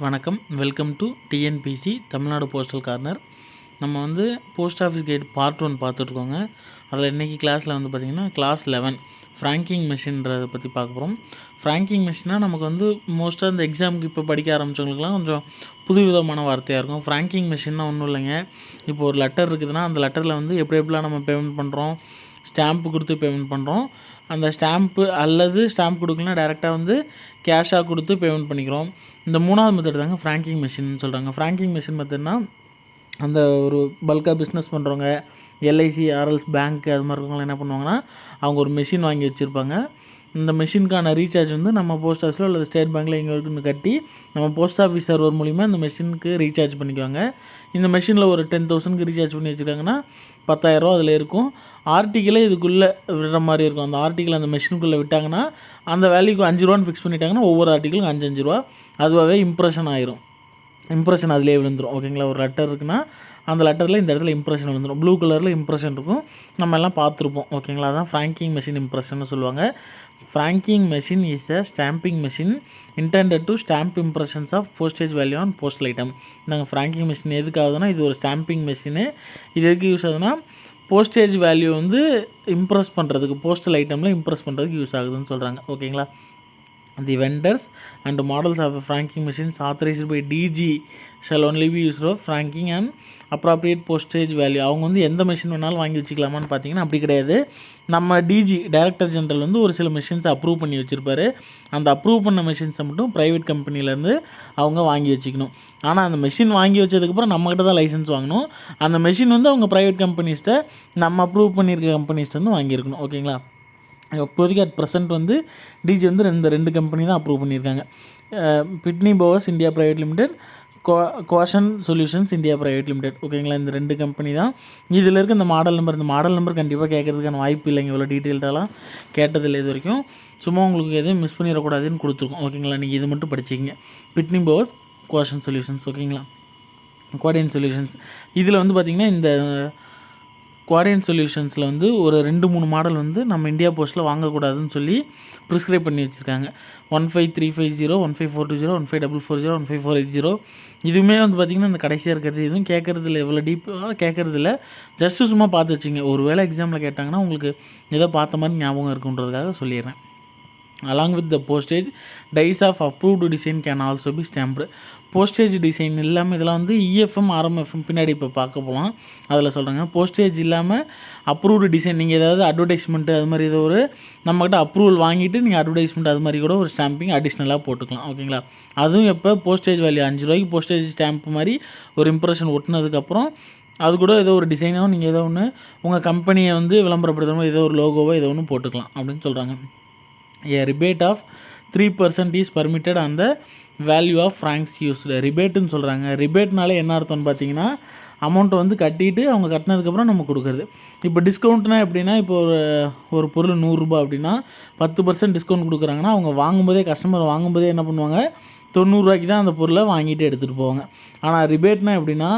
வணக்கம். Welcome to TNPSC Tamil Nadu postal corner. நம்ம வந்து போஸ்ட் ஆஃபீஸ் கைடு பார்ட் 1 பார்த்துட்ருக்கோங்க. அதில் இன்றைக்கி கிளாஸில் வந்து பார்த்திங்கன்னா கிளாஸ் 11 ஃப்ராங்கிங் மிஷின்றதை பற்றி பார்க்க போகிறோம். ஃப்ராங்கிங் மிஷினாக நமக்கு வந்து மோஸ்ட்டாக இந்த எக்ஸாமுக்கு இப்போ படிக்க ஆரம்பித்தவங்களுக்குலாம் கொஞ்சம் புதுவிதமான வார்த்தையாக இருக்கும். ஃப்ராங்கிங் மிஷின்னா ஒன்றும் இல்லைங்க. இப்போ ஒரு லெட்டர் இருக்குதுன்னா அந்த லெட்டரில் வந்து எப்படிலாம் நம்ம பேமெண்ட் பண்ணுறோம், ஸ்டாம்ப்பு கொடுத்து பேமெண்ட் பண்ணுறோம். அந்த ஸ்டாம்ப்பு அல்லது ஸ்டாம்ப் கொடுக்கலனா டேரெக்டாக வந்து கேஷாக கொடுத்து பேமெண்ட் பண்ணிக்கிறோம். இந்த மூணாவது மெத்தட் தாங்க ஃப்ராங்கிங் மிஷின் சொல்கிறாங்க. ஃப்ராங்கிங் மிஷின் மெத்தட்னா அந்த ஒரு பல்காக பிஸ்னஸ் பண்ணுறவங்க, எல்ஐசி, ஆர்எல்ஸ் பேங்க் அது மாதிரி இருக்கவங்களாம் என்ன பண்ணுவாங்கன்னா, அவங்க ஒரு மிஷின் வாங்கி வச்சுருப்பாங்க. இந்த மிஷினுக்கான ரீசார்ஜ் வந்து நம்ம போஸ்ட் ஆஃபீஸில் அல்லது ஸ்டேட் பேங்க்கில் எங்கே இருக்குன்னு கட்டி நம்ம போஸ்ட் ஆஃபீஸ் சர்வர் மூலிமா இந்த மிஷினுக்கு ரீசார்ஜ் பண்ணிக்குவாங்க. இந்த மிஷினில் ஒரு 10,000க்கு ரீசார்ஜ் பண்ணி வச்சுருக்காங்கன்னா 10,000 அதில் இருக்கும். ஆர்டிக்கிளே இதுக்குள்ளே விடுற மாதிரி இருக்கும். அந்த ஆர்டிக்கிள் அந்த மிஷினுக்குள்ளே விட்டாங்கன்னா அந்த வேல்யூக்கு 5 ரூபான்னு ஃபிக்ஸ் பண்ணிட்டாங்கன்னா ஒவ்வொரு ஆர்டிக்கிளுக்கும் 5 ரூபா அதுவாகவே இம்ப்ரெஷன் ஆயிரும். இம்ப்ரெஷன் அதிலே விழுந்துடும். ஓகேங்களா, ஒரு லெட்டர் இருக்குன்னா அந்த லெட்டரில் இந்த இடத்துல இம்ப்ரெஷன் விழுந்துடும். ப்ளூ கலரில் இம்ப்ரெஷன் இருக்கும், நம்ம எல்லாம் பார்த்துருப்போம். ஓகேங்களா, அதான் ஃப்ராங்கிங் மெஷின் இம்ப்ரெஷன் சொல்லுவாங்க. Franking machine is a stamping machine intended to stamp impressions of postage value on postal item. நாங்கள் ஃப்ராங்கிங் மிஷின் எதுக்கு ஆகுதுன்னா, இது ஒரு ஸ்டாம்பிங் மிஷினு. இது எதுக்கு யூஸ் ஆகுதுன்னா, போஸ்டேஜ் வேல்யூ வந்து இம்ப்ரெஸ் பண்ணுறதுக்கு, போஸ்டல் ஐட்டமில் இம்ப்ரெஸ் பண்ணுறதுக்கு யூஸ் ஆகுதுன்னு சொல்கிறாங்க. ஓகேங்களா, the vendors and models of the franking machines authorized by DG shall only be used for franking and appropriate postage value. அவங்க வந்து எந்த மிஷின் வேணாலும் வாங்கி வச்சுக்கலாமான்னு பார்த்தீங்கன்னா அப்படி கிடையாது. நம்ம டிஜி டைரக்டர் ஜெனரல் வந்து ஒரு சில மிஷின்ஸை அப்ரூவ் பண்ணி வச்சுருப்பாரு. அந்த அப்ரூவ் பண்ண மிஷின்ஸை மட்டும் ப்ரைவேட் கம்பெனிலேருந்து அவங்க வாங்கி வச்சுக்கணும். ஆனால் அந்த மிஷின் வாங்கி வச்சதுக்கப்புறம் நம்மகிட்ட தான் லைசன்ஸ் வாங்கணும். அந்த மிஷின் வந்து அவங்க ப்ரைவேட் கம்பெனிஸ்ட்டை நம்ம அப்ரூவ் பண்ணியிருக்க கம்பெனிஸ்ட்டு வந்து வாங்கியிருக்கணும். ஓகேங்களா, இப்போதைக்கு அட் ப்ரெசென்ட் வந்து டிஜி வந்து ரெண்டு கம்பெனி தான் அப்ரூவ் பண்ணியிருக்காங்க. பிட்னி போவர்ஸ் இந்தியா ப்ரைவேட் லிமிடெட், கோஷன் சொல்யூஷன்ஸ் இந்தியா ப்ரைவேட் லிமிடெட். ஓகேங்களா, இந்த 2 கம்பெனி தான். இதில் இருக்க இந்த மாடல் நம்பர் கண்டிப்பாக கேட்குறதுக்கான வாய்ப்பு இல்லைங்க. இவ்வளோ டீட்டெயில்டாலாம் கேட்டதில்லை இது வரைக்கும். சும்மா உங்களுக்கு எதுவும் மிஸ் பண்ணிடக்கூடாதுன்னு கொடுத்துருக்கோம். ஓகேங்களா, நீங்கள் இது மட்டும் படிச்சிக்கிங்க. பிட்னி போவர்ஸ், கோஷன் சொல்யூஷன்ஸ். ஓகேங்களா, குவாடியன் சொல்யூஷன்ஸ். இதில் வந்து பார்த்திங்கன்னா இந்த குவாடியன் சொல்யூஷன்ஸில் வந்து ஒரு 2-3 மாடல் வந்து நம்ம இந்தியா போஸ்ட்டில் வாங்கக்கூடாதுன்னு சொல்லி ப்ரிஸ்கிரைப் பண்ணி வச்சுருக்காங்க. 15350, 15420, 15440, 15480. இதுவுமே வந்து பார்த்திங்கன்னா இந்த கடைசியாக இருக்கிறது எதுவும் கேட்குறதில்ல, எவ்வளோ டீப்பாக கேட்குறதில்ல. ஜஸ்ட்டு சும்மா பார்த்து வச்சுங்க. ஒரு வேளை எக்ஸாமில் கேட்டாங்கன்னா உங்களுக்கு ஏதோ பார்த்த மாதிரி ஞாபகம் இருக்குன்றதுக்காக சொல்லிடுறேன். along with the postage, dies of approved design can also be stamped. Postage design இல்லாமல் இதெல்லாம் வந்து இஎஃப்எம், ஆர்எம்எஃப்எம் பின்னாடி இப்போ பார்க்க போகலாம். அதில் சொல்கிறாங்க போஸ்டேஜ் இல்லாமல் அப்ரூவ்டு டிசைன். நீங்கள் ஏதாவது அட்வர்டைஸ்மெண்ட்டு அது மாதிரி ஏதோ ஒரு நம்மக்கிட்ட அப்ரூவல் வாங்கிட்டு நீங்கள் அட்வர்டைஸ்மெண்ட் அது மாதிரி கூட ஒரு ஸ்டாம்பிங் அடிஷ்னலாக போட்டுக்கலாம். ஓகேங்களா, அதுவும் எப்போ போஸ்டேஜ் வேல்யூ 5 ரூபாய்க்கு போஸ்டேஜ் ஸ்டாம்ப் மாதிரி ஒரு இம்ப்ரெஷன் ஒட்டினதுக்கப்புறம் அது கூட ஏதோ ஒரு டிசைனோ நீங்கள் ஏதோ ஒன்று உங்கள் கம்பெனியை வந்து விளம்பரப்படுத்துகிற மாதிரி ஏதோ ஒரு லோகோவோ ஏதோ ஒன்று போட்டுக்கலாம் அப்படின்னு சொல்கிறாங்க. A rebate of 3% is permitted on the value of francs used. ரிபேட்டுன்னு சொல்கிறாங்க. ரிபேட்னாலே என்ன அர்த்தம்னு பார்த்தீங்கன்னா, அமௌண்ட்டை வந்து கட்டிட்டு அவங்க கட்டினதுக்கப்புறம் நம்ம கொடுக்குறது. இப்போ டிஸ்கவுண்ட்னா எப்படின்னா, இப்போ ஒரு பொருள் 100 ரூபா அப்படின்னா 10% டிஸ்கவுண்ட் கொடுக்குறாங்கன்னா அவங்க வாங்கும்போதே, கஸ்டமர் வாங்கும்போதே என்ன பண்ணுவாங்க, 90 ரூபாய்க்கு தான் அந்த பொருளை வாங்கிட்டு எடுத்துகிட்டு போவாங்க. ஆனால் ரிபேட்னா எப்படின்னா,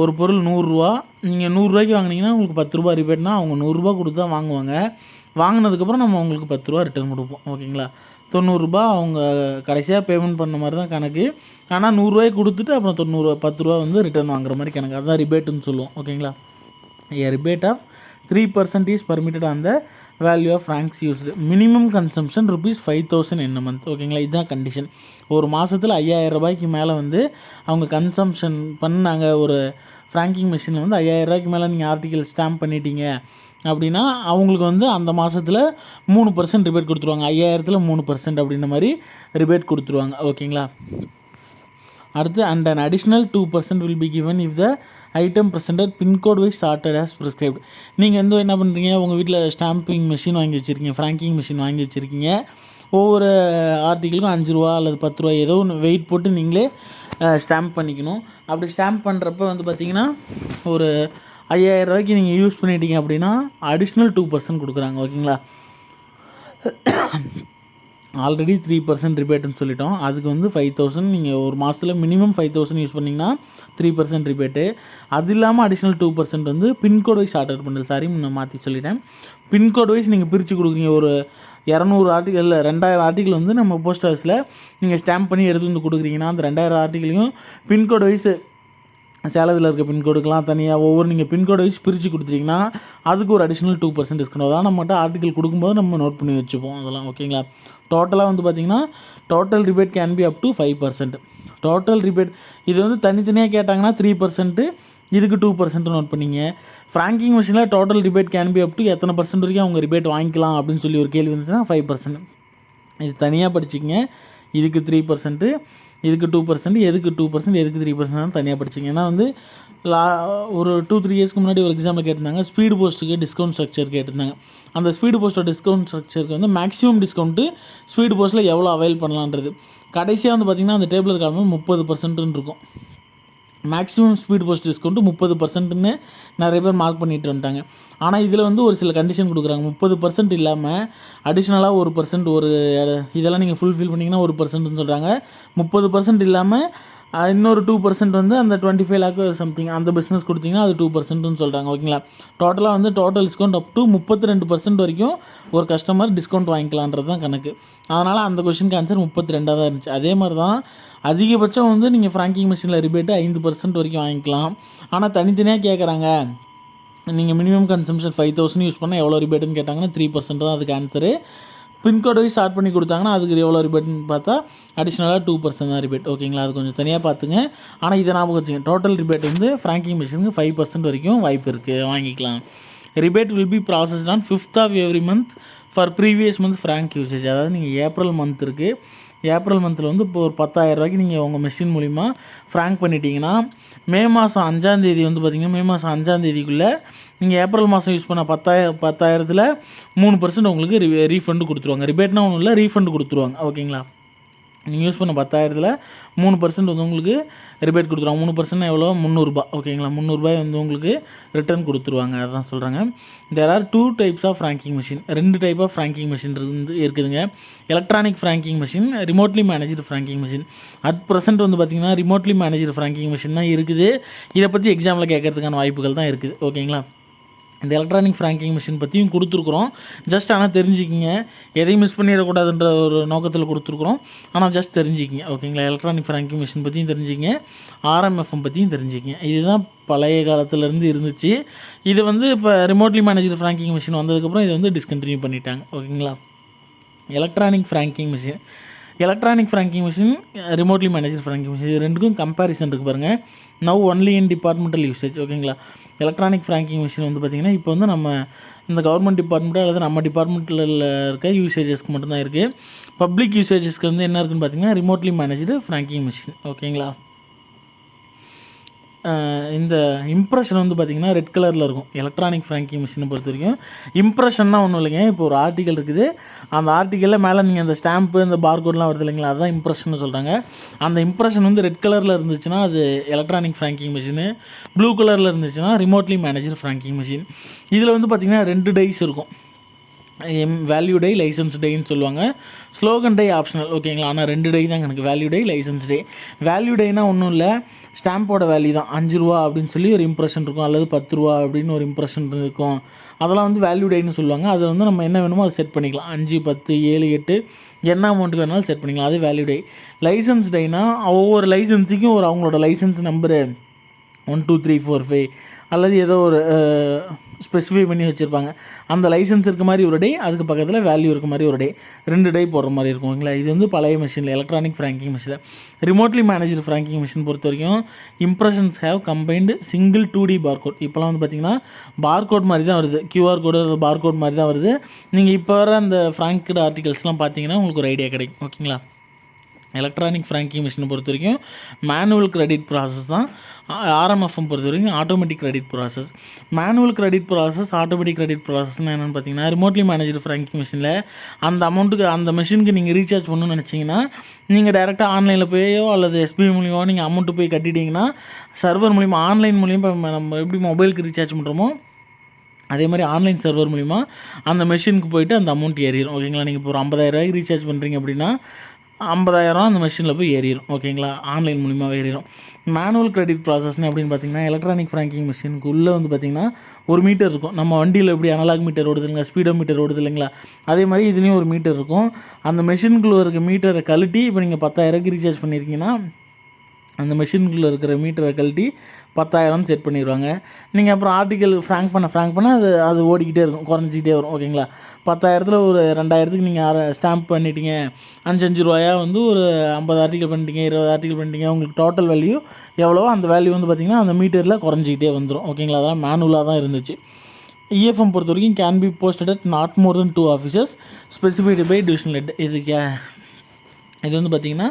ஒரு பொருள் 100 ரூபா, நீங்கள் 100 ரூபாய்க்கு வாங்கினீங்கன்னா உங்களுக்கு 10 ரூபா ரிபேட்னா அவங்க 100 ரூபா கொடுத்து தான் வாங்குவாங்க. வாங்கினதுக்கப்புறம் நம்ம அவங்களுக்கு 10 ரூபா ரிட்டர்ன் கொடுப்போம். ஓகேங்களா, 90 ரூபா அவங்க கடைசியாக பேமெண்ட் பண்ண மாதிரி தான் கணக்கு. ஆனால் 100 ரூபாய்க்கு கொடுத்துட்டு அப்புறம் 10 ரூபா வந்து ரிட்டர்ன் வாங்குற மாதிரி கணக்கு. அதுதான் ரிபேட்டுன்னு சொல்லுவோம். ஓகேங்களா, a rebate of 3% is permitted on the value of francs used. Minimum consumption ₹5,000 in a month. ஓகேங்களா, இதுதான் கண்டிஷன். ஒரு மாதத்தில் 5,000 ரூபாய்க்கு மேலே வந்து அவங்க கன்சம்ஷன் பண்ணாங்க. ஒரு ஃப்ராங்கிங் மிஷினில் வந்து 5,000 ரூபாய்க்கு மேலே நீங்கள் ஆர்டிக்கல் ஸ்டாம்ப் பண்ணிட்டீங்க அப்படின்னா அவங்களுக்கு வந்து அந்த மாதத்தில் 3% ரிபேட் கொடுத்துருவாங்க. 5,000ல் 3% அப்படின்ற மாதிரி ரிபேட் கொடுத்துருவாங்க. ஓகேங்களா, அடுத்து and an additional 2% will be given if the item presented pincode wise charted as prescribed. நீங்கள் வந்து என்ன பண்ணுறீங்க, உங்கள் வீட்டில் ஸ்டாம்பிங் மிஷின் வாங்கி வச்சுருக்கீங்க, ஃப்ராங்கிங் மிஷின் வாங்கி வச்சுருக்கீங்க. ஒவ்வொரு ஆர்டிக்கிளுக்கும் 5 ரூபா அல்லது 10 ரூபா ஏதோ ஒன்று வெயிட் போட்டு நீங்களே ஸ்டாம்ப் பண்ணிக்கணும். அப்படி ஸ்டாம்ப் பண்ணுறப்ப வந்து பார்த்திங்கன்னா ஒரு 5,000 ரூபாய்க்கு நீங்கள் யூஸ் பண்ணிட்டீங்க அப்படின்னா அடிஷ்னல் 2% கொடுக்குறாங்க. ஓகேங்களா, ஆல்ரெடி 3% ரிபேட்டுன்னு சொல்லிட்டோம். அதுக்கு வந்து 5000 நீங்கள் ஒரு மாதத்தில் மினிமம் 5000 யூஸ் பண்ணிங்கன்னா 3% ரிபேட்டு. அது இல்லாமல் அடிஷ்னல் 2% வந்து பின்கோட் வைஸ் ஆர்டர் பண்ணுறது. சாரி, நான் மாற்றி சொல்லிட்டேன். பின்கோட் வைஸ் நீங்கள் பிரித்து கொடுக்குறீங்க. ஒரு 200 ஆர்டிக்கல் இல்லை 2000 ஆர்டிக்கல் வந்து நம்ம போஸ்ட் ஆஃபீஸில் நீங்கள் ஸ்டாம்ப் பண்ணி எடுத்து வந்து கொடுக்குறீங்கன்னா அந்த 2000 ஆர்டிக்கலையும் பின்கோட் வைஸ் சேலத்தில் இருக்க பின்கோடுக்கெலாம் தனியாக ஒவ்வொரு நீங்கள் பின்கோடு வைஸ் பிரித்து கொடுத்துட்டிங்கன்னா அதுக்கு ஒரு அடிஷ்னல் 2% டிஸ்கவுண்ட். அதான் நம்மகிட்ட ஆர்டிக்கல் கொடுக்கும்போது நம்ம நோட் பண்ணி வச்சுப்போம் அதெல்லாம். ஓகேங்களா? டோட்டலாக வந்து பார்த்திங்கன்னா total rebate can be up to 5%. Total rebate இது வந்து தனித்தனியாக கேட்டாங்கன்னா 3%, இதுக்கு 2% நோட் பண்ணிங்க. ஃப்ராங்கிங் மிஷினில் total rebate can be up to எத்தனை பர்சன்ட் வரைக்கும் அவங்க ரிபேட் வாங்கிக்கலாம் அப்படின்னு சொல்லி ஒரு கேள்வி வந்துச்சுன்னா 5%. இது தனியாக படிச்சிங்க. இதுக்கு 3%, இதுக்கு 2%, எதுக்கு 2%, எதுக்கு 3% தனியாக படிச்சிங்க. ஏன்னா வந்து ஒரு 2-3 இயர்ஸ்க்கு முன்னாடி ஒரு எக்ஸாம்பிள் கேட்டிருந்தாங்க. ஸ்பீடு போஸ்ட்டுக்கு டிஸ்கவுண்ட் ஸ்ட்ரக்சர் கேட்டிருந்தாங்க. அந்த ஸ்பீடு போஸ்ட்டோட டிஸ்கவுண்ட் ஸ்ட்ரக்சருக்கு வந்து மேக்ஸிமம் டிஸ்கவுண்ட்டு ஸ்பீடு போஸ்ட்டில் எவ்வளோ அவைல் பண்ணலான்றது கடைசியாக வந்து பார்த்திங்கன்னா அந்த டேபிள் இருக்காமல் 30% இருக்கும். மேக்ஸிமம் ஸ்பீட் போஸ்ட் டிஸ்கவுண்ட்டு 30%ன்னு நிறைய பேர் மார்க் பண்ணிட்டு வந்துட்டாங்க. ஆனால் இதில் வந்து ஒரு சில கண்டிஷன் கொடுக்குறாங்க. 30% இல்லாமல் அடிஷ்னலாக 1% ஒரு இதெல்லாம் நீங்கள் ஃபுல்ஃபில் பண்ணிங்கன்னா 1%ன்னு சொல்கிறாங்க. 30% இல்லாமல் இன்னொரு 2% வந்து அந்த 25 lakh சம்திங் அந்த பிஸ்னஸ் கொடுத்தீங்கன்னா அது 2%ன்னு சொல்கிறாங்க. ஓகேங்களா? டோட்டலாக வந்து டோட்டல் டிஸ்கவுண்ட் அப் டு 32% வரைக்கும் ஒரு கஸ்டமர் டிஸ்கவுண்ட் வாங்கிக்கலான்றது தான் கணக்கு. அதனால் அந்த கொஷினுக்கு ஆன்சர் 32 தான் இருந்துச்சு. அதே மாதிரி தான் அதிகபட்சம் வந்து நீங்கள் ஃப்ராங்கிங் மிஷினில் ரிபேட்டு 5% வரைக்கும் வாங்கிக்கலாம். ஆனால் தனித்தனியாக கேட்குறாங்க. நீங்கள் மினிமம் கன்சம்ஷன் 5000 யூஸ் பண்ணால் எவ்வளோ ரிபேட்டுன்னு கேட்டாங்கன்னா 3% தான் அதுக்கு ஆன்சரு. பின்கோடு வைஸ் ஸ்டார்ட் பண்ணி கொடுத்தாங்கன்னா அதுக்கு எவ்வளோ ரிபேட்னு பார்த்தா அடிஷ்னலாக 2% தான் ரிபேட். ஓகேங்களா? அது கொஞ்சம் தனியாக பார்த்துங்க. ஆனால் இதை ஞாபகம் வச்சுங்க. டோட்டல் ரிபேட் வந்து ஃப்ராங்கிங் மிஷினுக்கு 5% வரைக்கும் வாய்ப்பு இருக்குது, வாங்கிக்கலாம். Rebate will be processed on 5th of every month for previous month frank usage. அதாவது நீங்கள் ஏப்ரல் மந்த் இருக்குது, ஏப்ரல் மந்தில் வந்து இப்போ ஒரு 10,000 ரூபாய்க்கு நீங்கள் உங்கள் மெஷின் மூலிமா ஃப்ராங்க் பண்ணிட்டீங்கன்னா மே மாதம் 5ஆம் தேதி வந்து பார்த்திங்கன்னா மே மாதம் 5ஆம் தேதிக்குள்ளே நீங்கள் ஏப்ரல் மாதம் யூஸ் பண்ண 10,000ல் 3% உங்களுக்கு ரீஃபண்டு கொடுத்துருவாங்க. ரிபேட்னா ஒன்றும் இல்லை, ரீஃபண்டு கொடுத்துருவாங்க. ஓகேங்களா? நீங்கள் யூஸ் பண்ண 10,000ல் 3% வந்து உங்களுக்கு ரிபேட் கொடுத்துருவாங்க. 3% எவ்வளோ? 300 ரூபாய். ஓகேங்களா? 300 ரூபாய் வந்து உங்களுக்கு ரிட்டர்ன் கொடுத்துருவாங்க. அதுதான் சொல்கிறாங்க. There are 2 types of franking machine. 2 type of franking machine இருக்குதுங்க. Electronic franking machine, remotely managed franking machine. At present வந்து பார்த்திங்கன்னா ரிமோட்லி மேனேஜ்டு ஃப்ராங்கிங் மிஷின் தான் இருக்குது. இதை பற்றி எக்ஸாமில் கேட்கறதுக்கான வாய்ப்புகள் தான் இருக்குது. ஓகேங்களா? இந்த எலக்ட்ரானிக் ஃப்ராங்கிங் மிஷின் பற்றியும் கொடுத்துருக்குறோம். ஜஸ்ட் ஆனால் தெரிஞ்சுக்கிங்க, எதையும் மிஸ் பண்ணிடக்கூடாதுன்ற ஒரு நோக்கத்தில் கொடுத்துருக்குறோம். ஆனால் ஜஸ்ட் தெரிஞ்சுக்கிங்க. ஓகேங்களா? எலக்ட்ரானிக் ஃப்ராங்கிங் மிஷின் பற்றியும் தெரிஞ்சுக்கிங்க, ஆர்எம்எஃப்எம் பற்றியும் தெரிஞ்சுக்கிங்க. இதுதான் பழைய காலத்துலேருந்து இருந்துச்சு. இது வந்து இப்போ ரிமோட்லி மேனேஜ்டு ஃப்ராங்கிங் மிஷின் வந்ததுக்கப்புறம் இதை வந்து டிஸ்கண்டினியூ பண்ணிட்டாங்க. ஓகேங்களா? Electronic franking machine, electronic franking machine, remotely manager franking machine, இது ரெண்டுக்கும் கம்பேரிசன் இருக்குது பாருங்கள். Now only in departmental usage. ஓகேங்களா? எலக்ட்ரானிக் ஃப்ராங்கிங் மிஷின் வந்து பார்த்திங்கன்னா இப்போ வந்து நம்ம இந்த கவர்மெண்ட் டிபார்ட்மெண்ட்டு அல்லது நம்ம டிபார்ட்மெண்ட்டில் இருக்க யூசேஜஸ்க்கு மட்டும்தான் இருக்குது. பப்ளிக் யூசேஜஸ்க்கு வந்து என்ன இருக்குதுன்னு பார்த்திங்கன்னா ரிமோட்லி மேனேஜ்டு ஃப்ராங்கிங் மிஷின். ஓகேங்களா? இந்த இம்ப்ரெஷன் வந்து பார்த்திங்கன்னா ரெட் கலரில் இருக்கும் எலக்ட்ரானிக் ஃப்ராங்கிங் மிஷினை பொறுத்த வரைக்கும். இம்ப்ரெஷன்னா ஒன்றும் இல்லைங்க. இப்போ ஒரு ஆர்டிக்கல் இருக்குது, அந்த ஆர்டிக்கலில் மேலே நீங்கள் அந்த ஸ்டாம்ப்பு இந்த பார்கோட்லாம் வருது இல்லைங்களா, அதுதான் இம்ப்ரெஷன் சொல்கிறாங்க. அந்த இம்ப்ரெஷன் வந்து ரெட் கலரில் இருந்துச்சுன்னா அது எலக்ட்ரானிக் ஃப்ராங்கிங் மிஷினு, ப்ளூ கலரில் இருந்துச்சுன்னா ரிமோட்லி மேனேஜர் ஃப்ராங்கிங் மிஷின். இதில் வந்து பார்த்திங்கன்னா 2 டைஸ் இருக்கும். வேல்யூ டை, லைசன்ஸ் டேன்னு சொல்லுவாங்க. Slogan die optional. ஓகேங்களா? ஆனால் 2 டை தான் எனக்கு value die, licence die. Value டைனா ஒன்றும் இல்லை, ஸ்டாம்போட வேல்யூ தான். 5 ரூபா அப்படின்னு சொல்லி ஒரு இம்ப்ரெஷன் இருக்கும், அல்லது 10 ரூபா அப்படின்னு ஒரு இம்ப்ரெஷன் இருக்கும். அதெல்லாம் வந்து வேல்யூ டைன்னு சொல்லுவாங்க. அதில் வந்து நம்ம என்ன வேணுமோ அதை செட் பண்ணிக்கலாம். 5, 10, 7, 8 என்ன அமௌண்ட்டுக்கு வேணாலும் செட் பண்ணிக்கலாம். அது வேல்யூ டை. லைசன்ஸ் டைனா ஒவ்வொரு லைசன்ஸுக்கும் ஒரு அவங்களோட லைசன்ஸ் நம்பரு 1 2 3 4 5 அல்லது ஏதோ ஒரு ஸ்பெசிஃபை பண்ணி வச்சுருப்பாங்க. அந்த லைசன்ஸ் இருக்க மாதிரி ஒரு டே, அதுக்கு பக்கத்தில் வேல்யூ இருக்க மாதிரி ஒரு டே, 2 டே போடுற மாதிரி இருக்கும். ஓகேங்களா? இது வந்து பழைய மிஷினில், எலக்ட்ரானிக் ஃப்ராங்கிங் மிஷினில். ரிமோட்லி மேனேஜ்டு ஃப்ராங்கிங் மிஷின் பொறுத்த வரைக்கும் impressions have combined single 2D barcode. இப்போலாம் வந்து பார்த்திங்கன்னா பார்கோட் மாதிரி தான் வருது, QR கோடு பார்கோட் மாதிரி தான் வருது. நீங்கள் இப்போ வர அந்த ஃப்ராங்க்டு ஆர்டிகல்ஸ்லாம் பார்த்தீங்கன்னா உங்களுக்கு ஒரு ஐடியா கிடைக்கும். ஓகேங்களா? எலக்ட்ரானிக் ஃப்ராங்கிங் மிஷினை பொறுத்த வரைக்கும் மேனுவல் கிரெடிட் ப்ராசஸ் தான். ஆர்எம்எஃப்எம் பொறுத்த வரைக்கும் automatic credit process. Manual credit process, automatic credit ப்ராசஸ்னால் என்னென்னு பார்த்தீங்கன்னா ரிமோட்லி மேனேஜ்டு ஃப்ராங்கிங் மிஷினில் அந்த அமௌண்ட்டுக்கு அந்த மிஷினுக்கு நீங்கள் ரீசார்ஜ் பண்ணணும்னு நினச்சிங்கன்னா நீங்கள் டேரெக்டாக ஆன்லைனில் போயோ அல்லது எஸ்பிஐ மூலியமாக நீங்கள் அமௌண்ட்டு போய் கட்டிட்டிங்கன்னா சர்வர் மூலிமா, ஆன்லைன் மூலியமாக நம்ம எப்படி மொபைலுக்கு ரீசார்ஜ் பண்ணுறோமோ அதே மாதிரி ஆன்லைன் சர்வர் மூலிமா அந்த மெஷினுக்கு போய்ட்டு அந்த அமௌண்ட் ஏறிடும். ஓகேங்களா, நீங்கள் இப்போ ஒரு 50,000 ரீசார்ஜ் பண்ணுறீங்க அப்படின்னா 50,000 அந்த மெஷினில் போய் ஏறிடும். ஓகேங்களா, ஆன்லைன் மூலிமா ஏறிடும். மேனுவல் கிரெடிட் ப்ராசஸ்னு அப்படின்னு பார்த்தீங்கன்னா எலக்ட்ரானிக் ஃப்ராங்கிங் மிஷினுக்கு உள்ளே வந்து பார்த்திங்கன்னா ஒரு மீட்டர் இருக்கும். நம்ம வண்டியில் எப்படி அனலாக் மீட்டர் ஓடுது இல்லைங்களா, ஸ்பீடோ மீட்டர் ஓடுது இல்லைங்களா, அதே மாதிரி இதுலேயும் ஒரு மீட்டர் இருக்கும். அந்த மெஷினுக்குள்ளே இருக்க மீட்டரை கழட்டி இப்போ நீங்கள் 10,000 ரீசார்ஜ் பண்ணியிருக்கீங்கன்னா அந்த மெஷினுக்குள்ளே இருக்கிற மீட்டரை கழட்டி 10,000 செட் பண்ணிடுவாங்க. நீங்கள் அப்புறம் ஆர்டிக்கல் ஃப்ராங்க் பண்ண அது ஓடிக்கிட்டே இருக்கும், குறைஞ்சிக்கிட்டே வரும். ஓகேங்களா, 10,000த்தில் ஒரு 2,000க்கு நீங்கள் ஸ்டாம்ப் பண்ணிட்டீங்க, 5 ரூபாயா வந்து ஒரு 50 ஆர்டிக்கல் பண்ணிட்டீங்க, 20 ஆர்டிக்கல் பண்ணிட்டீங்க, உங்களுக்கு டோட்டல் வேல்யூ எவ்வளவோ அந்த வேல்யூ வந்து பார்த்திங்கன்னா அந்த மீட்டரில் குறைஞ்சிக்கிட்டே வந்துடும். ஓகேங்களா, அதெல்லாம் மேனுவலாக தான் இருந்துச்சு. இஎஃப்எம் பொறுத்த வரைக்கும் can be posted at not more than 2 offices specified by divisional head. இது வந்து பார்த்திங்கன்னா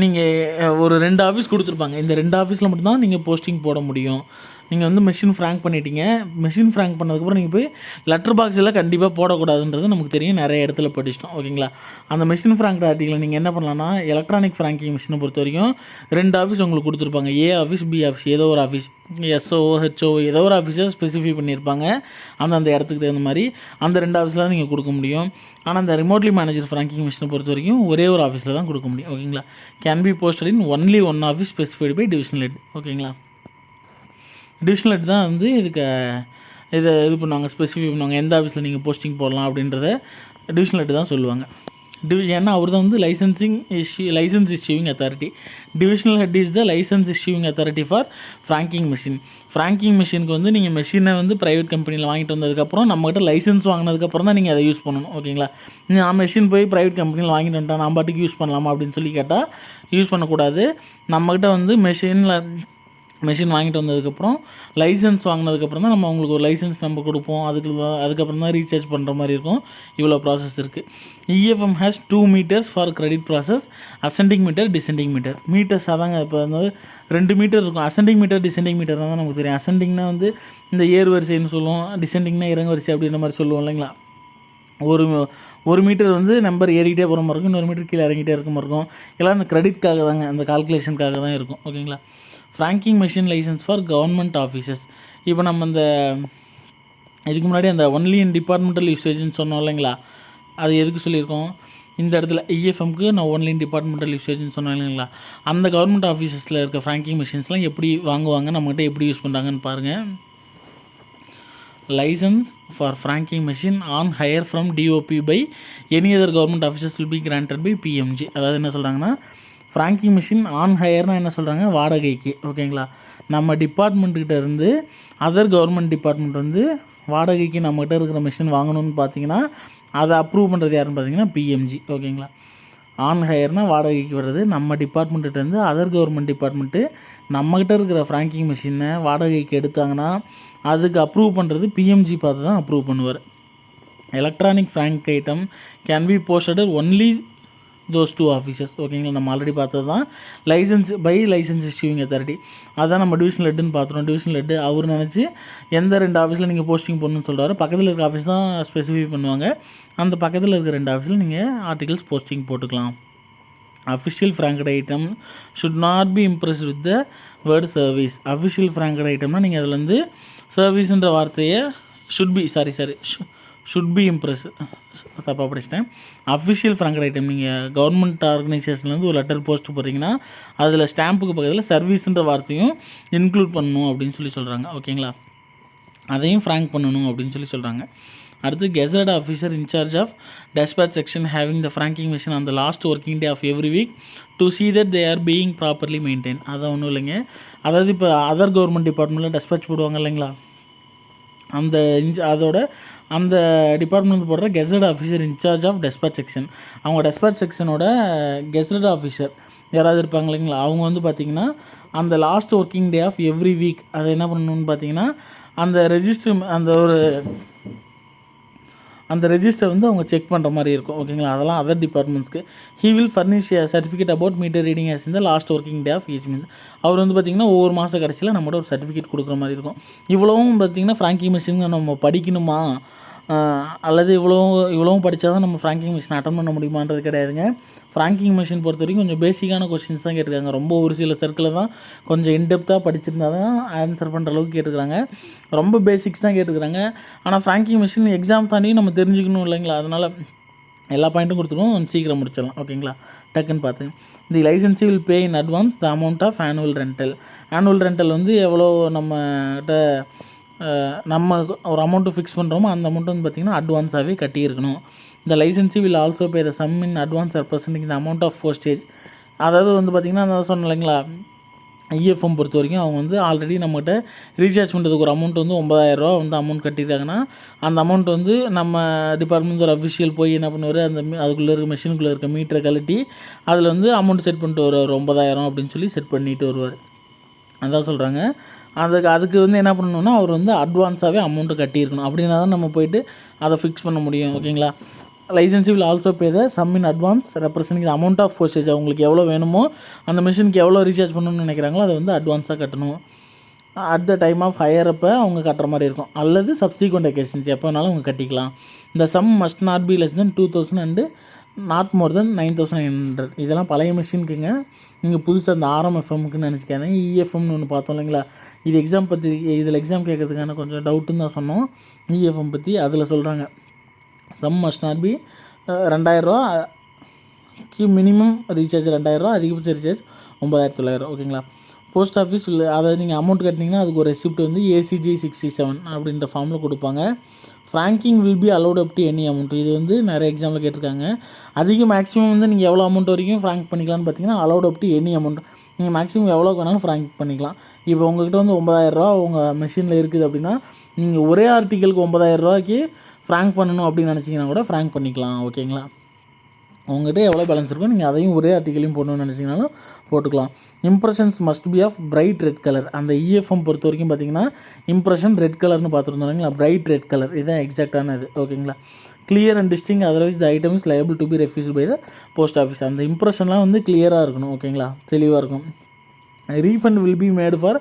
நீங்கள் ஒரு 2 ஆஃபீஸ் கொடுத்துருப்பாங்க. இந்த 2 ஆஃபீஸில் மட்டும்தான் நீங்கள் போஸ்டிங் போட முடியும். நீங்கள் வந்து மெஷின் ஃப்ராங்க் பண்ணிட்டீங்க. மெஷின் ஃப்ராங்க் பண்ணதுக்கப்புறம் நீங்கள் போய் லெட்டர் பாக்ஸில் கண்டிப்பாக போடக்கூடாதுன்றது நமக்கு தெரியும், நிறைய இடத்துல படிச்சிட்டோம். ஓகேங்களா, அந்த மெஷின் ஃப்ராங்க் ஆர்டிக்கலை நீங்கள் என்ன பண்ணலாம்னா எலக்ட்ரானிக் ஃப்ராங்கிங் மிஷினை பொறுத்த வரைக்கும் 2 ஆஃபீஸ் உங்களுக்கு கொடுத்துருப்பாங்க. ஏ ஆஃபீஸ், பி ஆஃபீஸ், ஏதோ ஒரு ஆஃபீஸ், எஸ்ஓ, ஹெச்ஓ, ஏதோ ஒரு ஆஃபீஸை ஸ்பெசிஃபை பண்ணியிருப்பாங்க. அந்த இடத்துக்கு தகுந்த மாதிரி அந்த 2 ஆஃபீஸில் தான் நீங்கள் கொடுக்க முடியும். ஆனால் அந்த ரிமோட்லி மேனேஜர் ஃப்ராங்கிங் மிஷினை பொறுத்த வரைக்கும் ஒரே ஒரு ஆஃபீஸில் தான் கொடுக்க முடியும். ஓகேங்களா, can be posted in only one office specified by divisional head. ஓகேங்களா, டிவிஷனல் ஹெட் தான் வந்து இது பண்ணுவாங்க, ஸ்பெசிஃபை பண்ணுவாங்க எந்த ஆஃபீஸில் நீங்கள் போஸ்டிங் போடலாம் அப்படின்றத டிவிஷனல் ஹெட் தான் சொல்லுவாங்க. ஏன்னா அவர் தான் வந்து licence issuing authority. Divisional head is the licence issuing authority for franking machine. Franking மிஷினுக்கு வந்து நீங்கள் மெஷினை வந்து ப்ரைவேட் கம்பெனியில் வாங்கிட்டு வந்ததுக்கப்புறம் நம்மகிட்ட லைசன்ஸ் வாங்கினதுக்கப்புறம் தான் நீங்கள் அதை யூஸ் பண்ணணும். ஓகேங்களா, நான் மெஷின் போய் ப்ரைவேட் கம்பெனியில் வாங்கிட்டு வந்துட்டேன், நான் பாட்டுக்கு யூஸ் பண்ணலாமா அப்படின்னு சொல்லி கேட்டால் யூஸ் பண்ணக்கூடாது. நம்மகிட்ட வந்து மெஷின் வாங்கிட்டு வந்ததுக்கப்புறம் லைசன்ஸ் வாங்கினதுக்கப்புறம் தான் நம்ம அவங்களுக்கு ஒரு லைசன்ஸ் நம்பர் கொடுப்போம். அதுக்கப்புறம் தான் ரீசார்ஜ் பண்ணுற மாதிரி இருக்கும். இவ்வளோ ப்ராசஸ் இருக்குது. EFM has 2 meters for credit process, ascending meter, descending meter. Meters அதாங்க இப்போ வந்து 2 மீட்டர் இருக்கும். அசெண்டிங் மீட்டர், டிசெண்டிங் மீட்டர் தான் நமக்கு தெரியும். அசெண்டிங்னா வந்து இந்த ஏறு வரிசைன்னு சொல்லுவோம், டிசெண்டிங்னா இறங்கு வரிசை அப்படின்ற மாதிரி சொல்லுவோம் இல்லைங்களா. ஒரு மீட்டர் வந்து நம்பர் ஏறிக்கிட்டே போகிற மாதிரி இருக்கும், இன்னொரு மீட்டர் கீழே இறங்கிட்டே இருக்க மாதிரி இருக்கும். எல்லாம் அந்த கிரெடிட்காக தாங்க, அந்த கால்குலேஷனுக்காக தான் இருக்கும். ஓகேங்களா, franking machine licence for government offices. இப்போ நம்ம இதுக்கு முன்னாடி அந்த ஒன்லி இன் டிபார்ட்மெண்டல் யூசேஜ்னு சொன்னோம் இல்லைங்களா, அது எதுக்கு சொல்லியிருக்கோம், இந்த இடத்துல இஎஃப்எம்க்கு நான் ஒன்லி இன் டிபார்ட்மெண்டல் யூசேஜ்னு சொன்னோம் இல்லைங்களா. அந்த கவர்மெண்ட் ஆஃபீஸஸில் இருக்க ஃப்ராங்கிங் மிஷின்ஸ்லாம் எப்படி வாங்குவாங்க, நம்மகிட்ட எப்படி யூஸ் பண்ணுறாங்கன்னு பாருங்கள். Licence for franking machine on hire from DOP by any other government offices will be granted by PMG. அதாவது என்ன சொல்கிறாங்கன்னா ஃப்ராங்கிங் மிஷின் ஆன் ஹையர்னால் என்ன சொல்கிறாங்க, வாடகைக்கு. ஓகேங்களா, நம்ம டிபார்ட்மெண்ட்டுக்கிட்ட இருந்து அதர் கவர்மெண்ட் டிபார்ட்மெண்ட் வந்து வாடகைக்கு நம்மகிட்ட இருக்கிற மிஷின் வாங்கணும்னு பார்த்தீங்கன்னா அதை அப்ரூவ் பண்ணுறது யாருன்னு பார்த்தீங்கன்னா பிஎம்ஜி. ஓகேங்களா, ஆன் ஹையர்னால் வாடகைக்கு வர்றது. நம்ம டிபார்ட்மெண்ட்டிலேருந்து அதர் கவர்மெண்ட் டிபார்ட்மெண்ட்டு நம்மகிட்ட இருக்கிற ஃப்ராங்கிங் மிஷினை வாடகைக்கு எடுத்தாங்கன்னா அதுக்கு அப்ரூவ் பண்ணுறது பிஎம்ஜி பார்த்து தான் அப்ரூவ் பண்ணுவார். Electronic frank item can be posted only those 2 offices. ஓகேங்களா, நம்ம ஆல்ரெடி பார்த்தது தான் லைசன்ஸ் இஷ்யூவிங் அத்தாரிட்டி. அதுதான் நம்ம டிவிஷனல் ஹெட்டுன்னு பார்த்துறோம். டிவிஷனல் ஹெட்டு அவர் நினச்சி எந்த 2 ஆஃபீஸில் நீங்கள் போஸ்டிங் போடணும்னு சொல்கிறாரு, பக்கத்தில் இருக்க ஆஃபீஸ் தான் ஸ்பெசிஃபை பண்ணுவாங்க. அந்த பக்கத்தில் இருக்க 2 ஆஃபீஸில் நீங்கள் ஆர்டிகல்ஸ் போஸ்டிங் போட்டுக்கலாம். Official franked item should not be impress with the word service. Official franked ஐட்டம்னா நீங்கள் அதில் வந்து சர்வீஸுன்ற வார்த்தையை ஷுட் பி இம்ப்ரெஸ் தப்பாக படிச்சிட்டேன். அஃபிஷியல் ஃப்ராங்கட் ஐட்டம் நீங்கள் கவர்மெண்ட் ஆர்கனைசேஷன்லேருந்து ஒரு லெட்டர் போஸ்ட் போடுறீங்கன்னா அதில் ஸ்டாம்புக்கு பக்கத்தில் சர்வீஸுன்ற வார்த்தையும் இன்க்ளூட் பண்ணணும் அப்படின்னு சொல்லி சொல்கிறாங்க. ஓகேங்களா, அதையும் ஃப்ராங்க் பண்ணணும் அப்படின்னு சொல்லி சொல்கிறாங்க. அடுத்து gazette officer incharge of dispatch section having the franking machine on the last working day of every week to see that they are being properly maintained. அதான் ஒன்றும் இல்லைங்க, அதாவது இப்போ அதர் கவர்மெண்ட் டிபார்ட்மெண்ட்டில் டெஸ்பேச் போடுவாங்க இல்லைங்களா, அந்த டிபார்ட்மெண்ட் போடுற gazette officer incharge of dispatch section. அவங்க டெஸ்பேச் செக்ஷனோட கெசட் ஆஃபீஸர் யாராவது இருப்பாங்க இல்லைங்களா, அவங்க வந்து பார்த்திங்கன்னா அந்த last working day of every week அதை என்ன பண்ணணும்னு பார்த்தீங்கன்னா அந்த ரெஜிஸ்டர் வந்து அவங்க செக் பண்ணுற மாதிரி இருக்கும். ஓகேங்களா, அதெல்லாம் அதர் டிபார்ட்மெண்ட்ஸ்க்கு. He will furnish certificate about meter reading as இந்த last working day of each month. அவர் வந்து பார்த்திங்கன்னா ஒவ்வொரு மாத கடைசியில் நம்மகிட்ட ஒரு சர்டிஃபிகேட் கொடுக்குற மாதிரி இருக்கும். இவ்வளவும் பார்த்திங்கன்னா ஃப்ராங்கிங் மிஷின் நம்ம படிக்கணுமா, அல்லது இவ்வளவும் படித்தா தான் நம்ம ஃப்ராங்கிங் மிஷின் அட்டன் பண்ண முடியுமான்றது கிடையாதுங்க. ஃப்ராங்கிங் மிஷின் பொறுத்த வரைக்கும் கொஞ்சம் பேசிக்கான கொஸ்டின்ஸ் தான் கேட்டிருக்காங்க. ரொம்ப ஒரு சில சர்க்கிளில் தான் கொஞ்சம் இன்டெப்த்தாக படிச்சிருந்தா தான் ஆன்சர் பண்ணுற அளவுக்கு கேட்டுக்கிறாங்க. ரொம்ப பேசிக்ஸ் தான் கேட்டுக்கிறாங்க. ஆனால் ஃப்ராங்கிங் மிஷின் எக்ஸாம் தாண்டி நம்ம தெரிஞ்சுக்கணும் இல்லைங்களா, அதனால் எல்லா பாயிண்ட்டும் கொடுத்துருவோம், சீக்கிரம் முடிச்சிடலாம். ஓகேங்களா, டக்குன்னு பார்த்து the licensee will pay in advance the amount of annual rental. Annual rental வந்து எவ்வளோ நம்மகிட்ட நம்ம ஒரு அமௌண்ட்டு ஃபிக்ஸ் பண்ணுறோமோ அந்த அமௌண்ட் வந்து பார்த்திங்கன்னா அட்வான்ஸாகவே கட்டியிருக்கணும். இந்த licensee will also pay the sum in advance representing the amount of postage. அதாவது வந்து பார்த்திங்கன்னா நான் சொன்னேன் இல்லைங்களா, இஎஃப்எம் பொறுத்த வரைக்கும் அவங்க வந்து ஆல்ரெடி நம்மகிட்ட ரீசார்ஜ் பண்ணுறதுக்கு ஒரு அமௌண்ட் வந்து 9,000 வந்து அமௌண்ட் கட்டியிருக்காங்கன்னா, அந்த அமௌண்ட் வந்து நம்ம டிபார்ட்மெண்ட் ஒரு அஃபிஷியல் போய் என்ன பண்ணுவார், அந்த அதுக்குள்ளே இருக்க மிஷினுக்குள்ளே இருக்க மீட்டரை கழட்டி அதில் வந்து அமௌண்ட் செட் பண்ணிட்டு வருவார். 9,000 அப்படின்னு சொல்லி செட் பண்ணிட்டு வருவார். அதான் சொல்கிறாங்க. அதுக்கு வந்து என்ன பண்ணணுன்னா அவர் வந்து அட்வான்ஸாகவே அமௌண்ட்டு கட்டியிருக்கணும். அப்படின்னா தான் நம்ம போய்ட்டு அதை ஃபிக்ஸ் பண்ண முடியும். ஓகேங்களா, licensee will also pay the sum in advance representing the amount of postage. அவங்களுக்கு எவ்வளோ வேணுமோ அந்த மிஷினுக்கு எவ்வளோ ரீசார்ஜ் பண்ணணும்னு நினைக்கிறாங்களோ அதை வந்து அட்வான்ஸாக கட்டணும். At the time of hire அப்போ அவங்க கட்டுற மாதிரி இருக்கும். அல்லது சப்சிக்வெண்ட் அக்கேஷன்ஸ் எப்போ வேணாலும் அவங்க கட்டிக்கலாம். இந்த sum must not be less than 2,000 and not more than 9,900. இதெல்லாம் பழைய மிஷினுக்குங்க. நீங்கள் புதுசாக அந்த ஆர்எம்எஃப்எம்முக்குன்னு நினச்சிக்காதீங்க. இஎஃப்எம்னு ஒன்று பார்த்தோம் இல்லைங்களா, இது எக்ஸாம் பற்றி, இதில் எக்ஸாம் கேட்கறதுக்கான கொஞ்சம் டவுட்டுன்னு தான் சொன்னோம். இஎஃப்எம் பற்றி அதில் சொல்கிறாங்க sum must not be 2,000 minimum recharge 2,000, அதிகபட்ச ரீசார்ஜ் 9,900. ஓகேங்களா, போஸ்ட் ஆஃபீஸ் அதாவது நீங்கள் அமௌண்ட் கட்டினீங்கன்னா அதுக்கு ஒரு ரெசிப்ட் வந்து ACG 67 அப்படின்ற ஃபார்மில் கொடுப்பாங்க. Franking will be allowed up to any amount. இது வந்து நிறைய எக்ஸாமில் கேட்டிருக்காங்க. மேக்ஸிமம் வந்து நீங்கள் எவ்வளோ அமௌண்ட் வரைக்கும் ஃப்ராங்க் பண்ணிக்கலாம்னு பார்த்தீங்கன்னா allowed up to any amount. நீங்கள் மேக்ஸிமம் எவ்வளோ வேணாலும் ஃப்ராங்க் பண்ணிக்கலாம். இப்போ உங்கள்கிட்ட வந்து 9,000 உங்கள் மிஷினில் இருக்குது அப்படின்னா நீங்கள் ஒரே ஆர்டிக்கலுக்கு 9,000 ஃப்ராங்க் பண்ணணும் அப்படின்னு நினச்சிங்கன்னா கூட ஃப்ராங்க் பண்ணிக்கலாம். ஓகேங்களா, உங்கள்கிட்ட எவ்வளோ பேலன்ஸ் இருக்கோ நீங்கள் அதையும் ஒரே ஆர்டிக்கலையும் போடணும்னு நினச்சிங்கனாலும் போட்டுக்கலாம். Impressions must be of bright red colour. அந்த இஎஃப்எம் பொறுத்த வரைக்கும் பார்த்திங்கன்னா இம்ப்ரெஷன் ரெட் கலர்னு பார்த்துருந்தோம் இல்லைங்களா, பிரைட் ரெட் கலர் இதுதான் எக்ஸாக்டான இது. ஓகேங்களா, clear and distinct otherwise the item is liable to be refused by the post office. அந்த இம்ப்ரெஷன்லாம் வந்து கிளியராக இருக்கணும். ஓகேங்களா, தெளிவாக இருக்கும். Refund will be made for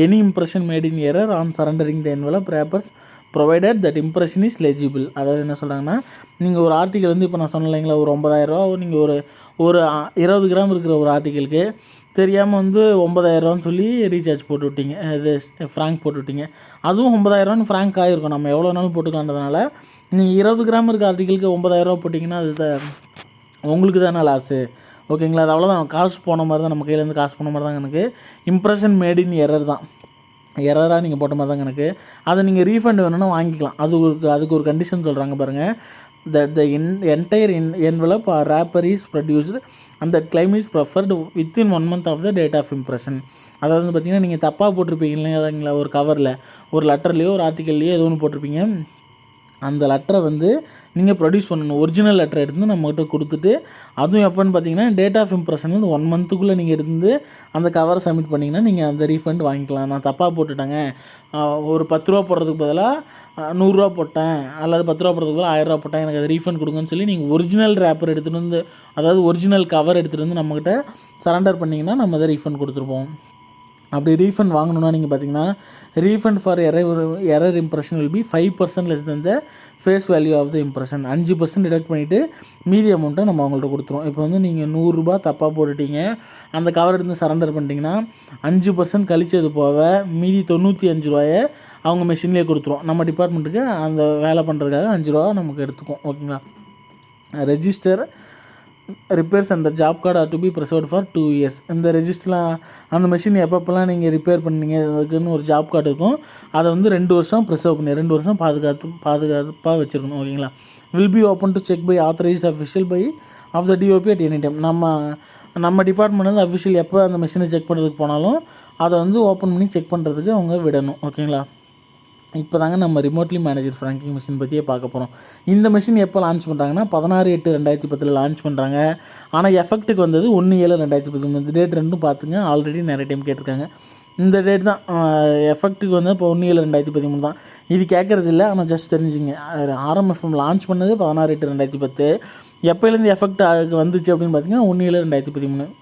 any impression made in error on surrendering the envelope papers provided that impression is legible. அதாவது என்ன சொல்கிறாங்கன்னா, நீங்கள் ஒரு ஆர்டிக்கல் வந்து இப்போ நான் சொன்னேன் இல்லைங்களா, ஒரு 9,000 நீங்கள் ஒரு 20 கிராம் இருக்கிற ஒரு ஆர்டிக்கலுக்கு தெரியாமல் வந்து 9,000 சொல்லி ரீசார்ஜ் போட்டு விட்டீங்க, இது ஃப்ராங்க் போட்டு விட்டீங்க. அதுவும் 9,000 ஃப்ராங்க் ஆகிருக்கும். நம்ம எவ்வளோ நாளும் போட்டுக்கலான்றதுனால நீங்கள் 20 கிராம் இருக்க ஆர்டிக்கலுக்கு 9,000 போட்டிங்கன்னா அது உங்களுக்கு தானே லாஸு. ஓகேங்களா, அது அவ்வளோதான், காசு போன மாதிரி தான், நம்ம கையிலேருந்து காசு போன மாதிரி தான் எனக்கு. இம்ப்ரெஷன் மேட் இன் எரர் தான், எரராக நீங்கள் போட்ட மாதிரி தான் எனக்கு. அதை நீங்கள் ரீஃபண்ட் வேணும்னா வாங்கிக்கலாம். அதுக்கு ஒரு கண்டிஷன் சொல்கிறாங்க பாருங்கள். That the entire envelope or wrapper is produced and that claim is preferred within 1 month of the date of impression. அதாவது வந்து பார்த்திங்கன்னா நீங்கள் தப்பாக போட்டிருப்பீங்க இல்லைங்களா, ஒரு கவரில் ஒரு லெட்டர்லேயோ ஒரு ஆர்டிக்கல்லையோ ஏதோ ஒன்று போட்டிருப்பீங்க. அந்த லெட்டரை வந்து நீங்கள் ப்ரொடியூஸ் பண்ணணும். ஒரிஜினல் லெட்டரை எடுத்து நம்மகிட்ட கொடுத்துட்டு, அதுவும் எப்போன்னு பார்த்தீங்கன்னா டேட் ஆஃப் இம்ப்ரெஷன் வந்து 1 மந்த்துக்குள்ளே நீங்கள் எடுத்து அந்த கவரை சப்மிட் பண்ணிங்கன்னா நீங்கள் அந்த ரீஃபண்ட் வாங்கிக்கலாம். நான் தப்பாக போட்டுட்டேங்க, ஒரு 10 ரூபா போடுறதுக்கு பதிலாக 100 ரூபா போட்டேன், அல்லது 10 ரூபா போடுறதுக்கு பதிலாக 1000 ரூபா போட்டேன், எனக்கு அது ரீஃபண்ட் கொடுங்கன்னு சொல்லி நீங்கள் ஒரிஜினல் ரேப்பர் எடுத்துகிட்டு வந்து, அதாவது ஒரிஜினல் கவர் எடுத்துகிட்டு வந்து நம்மக்கிட்ட சரண்டர் பண்ணிங்கன்னா நம்ம அதை ரீஃபண்ட் கொடுத்துருப்போம். அப்படி ரீஃபண்ட் வாங்கணுன்னா நீங்கள் பார்த்தீங்கன்னா refund for error impression will be 5% less than the face value of the impression. 5% deduct பண்ணிவிட்டு மீதி அமௌண்ட்டை நம்ம அவங்கள்ட்ட கொடுத்துருவோம். இப்போ வந்து நீங்கள் 100 ரூபா தப்பாக போட்டுட்டீங்க, அந்த கவர் எடுத்து சரண்டர் பண்ணிட்டீங்கன்னா 5% கழிச்சது போக மீதி 95 ரூபாயை அவங்க மெஷின்லேயே கொடுத்துருவோம். நம்ம டிபார்ட்மெண்ட்டுக்கு அந்த வேலை பண்ணுறதுக்காக 5 ரூபா நமக்கு எடுத்துக்கும். ஓகேங்களா, ரெஜிஸ்டர் ரிப்பேர்ஸ் அந்த job card are to be preserved for 2 years. இந்த ரெஜிஸ்டர்லாம் அந்த மிஷின் எப்பப்பெல்லாம் நீங்கள் ரிப்பேர் பண்ணீங்க அதுக்குன்னு ஒரு ஜாப் கார்டு இருக்கும். அதை வந்து 2 வருஷம் ப்ரிசர்வ் பண்ணி 2 வருஷம் பாதுகாப்பாக வச்சுருக்கணும். ஓகேங்களா, will be open to check by authorised official by of the DOP at any time. நம்ம டிபார்ட்மெண்ட் வந்து அஃபிஷியல் எப்போ அந்த மிஷினை செக் பண்ணுறதுக்கு போனாலும் அதை வந்து ஓப்பன் பண்ணி செக் பண்ணுறதுக்கு அவங்க விடணும். ஓகேங்களா, இப்போ தாங்க நம்ம ரிமோட்லி மேனேஜர் ஃப்ராங்கிங் மிஷின் பற்றியே பார்க்க போகிறோம். இந்த மிஷின் எப்போ லான்ச் பண்ணுறாங்கன்னா 16/8/2010 லான்ச் பண்ணுறாங்க. ஆனால் எஃபெக்ட்டுக்கு வந்தது 1/7/2013. இந்த டேட் ரெண்டும் பார்த்துங்க, ஆல்ரெடி நிறைய டைம் கேட்டிருக்காங்க. இந்த டேட் தான் எஃபெக்ட்டுக்கு வந்து இப்போ 1/7/2013 தான். இது கேட்குறது இல்லை, ஆனால் ஜஸ்ட் தெரிஞ்சுங்க. ஆர்எம்எஃப்எம் லான்ச் பண்ணது 16/8/2010. எப்போலேருந்து எஃபெக்ட் வந்துச்சு அப்படின்னு பார்த்தீங்கன்னா 1/7/2013.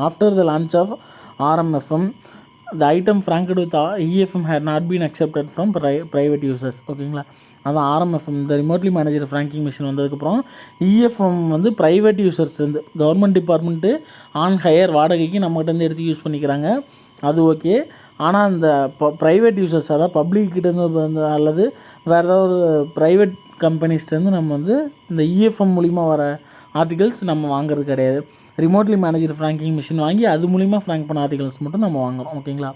After the launch of RMFM the item franked with EFM had not been accepted from private users. ஓகேங்களா, அதான் RMFM இந்த ரிமோட்லி மேனேஜர் ஃப்ராங்கிங் மிஷின் வந்ததுக்கப்புறம் இஎஃப்எம் வந்து ப்ரைவேட் யூசர்ஸ்லேருந்து கவர்மெண்ட் டிபார்ட்மெண்ட்டு ஆன் ஹையர் வாடகைக்கு நம்மகிட்டேருந்து எடுத்து யூஸ் பண்ணிக்கிறாங்க, அது ஓகே. ஆனால் இந்த ப்ரைவேட் யூசர்ஸ் அதாவது பப்ளிக்கிட்டேருந்து வந்து அல்லது வேறு ஏதாவது ஒரு ப்ரைவேட் கம்பெனிஸ்லேருந்து நம்ம வந்து இந்த இஎஃப்எம் மூலிமா வர ஆர்டிகல்ஸ் நம்ம வாங்குறது கிடையாது. ரிமோட்லி மேனேஜர் ஃப்ராங்கிங் மிஷின் வாங்கி அது மூலிமா ஃப்ராங்க் பண்ண ஆர்டிகல்ஸ் மட்டும் நம்ம வாங்குகிறோம். ஓகேங்களா,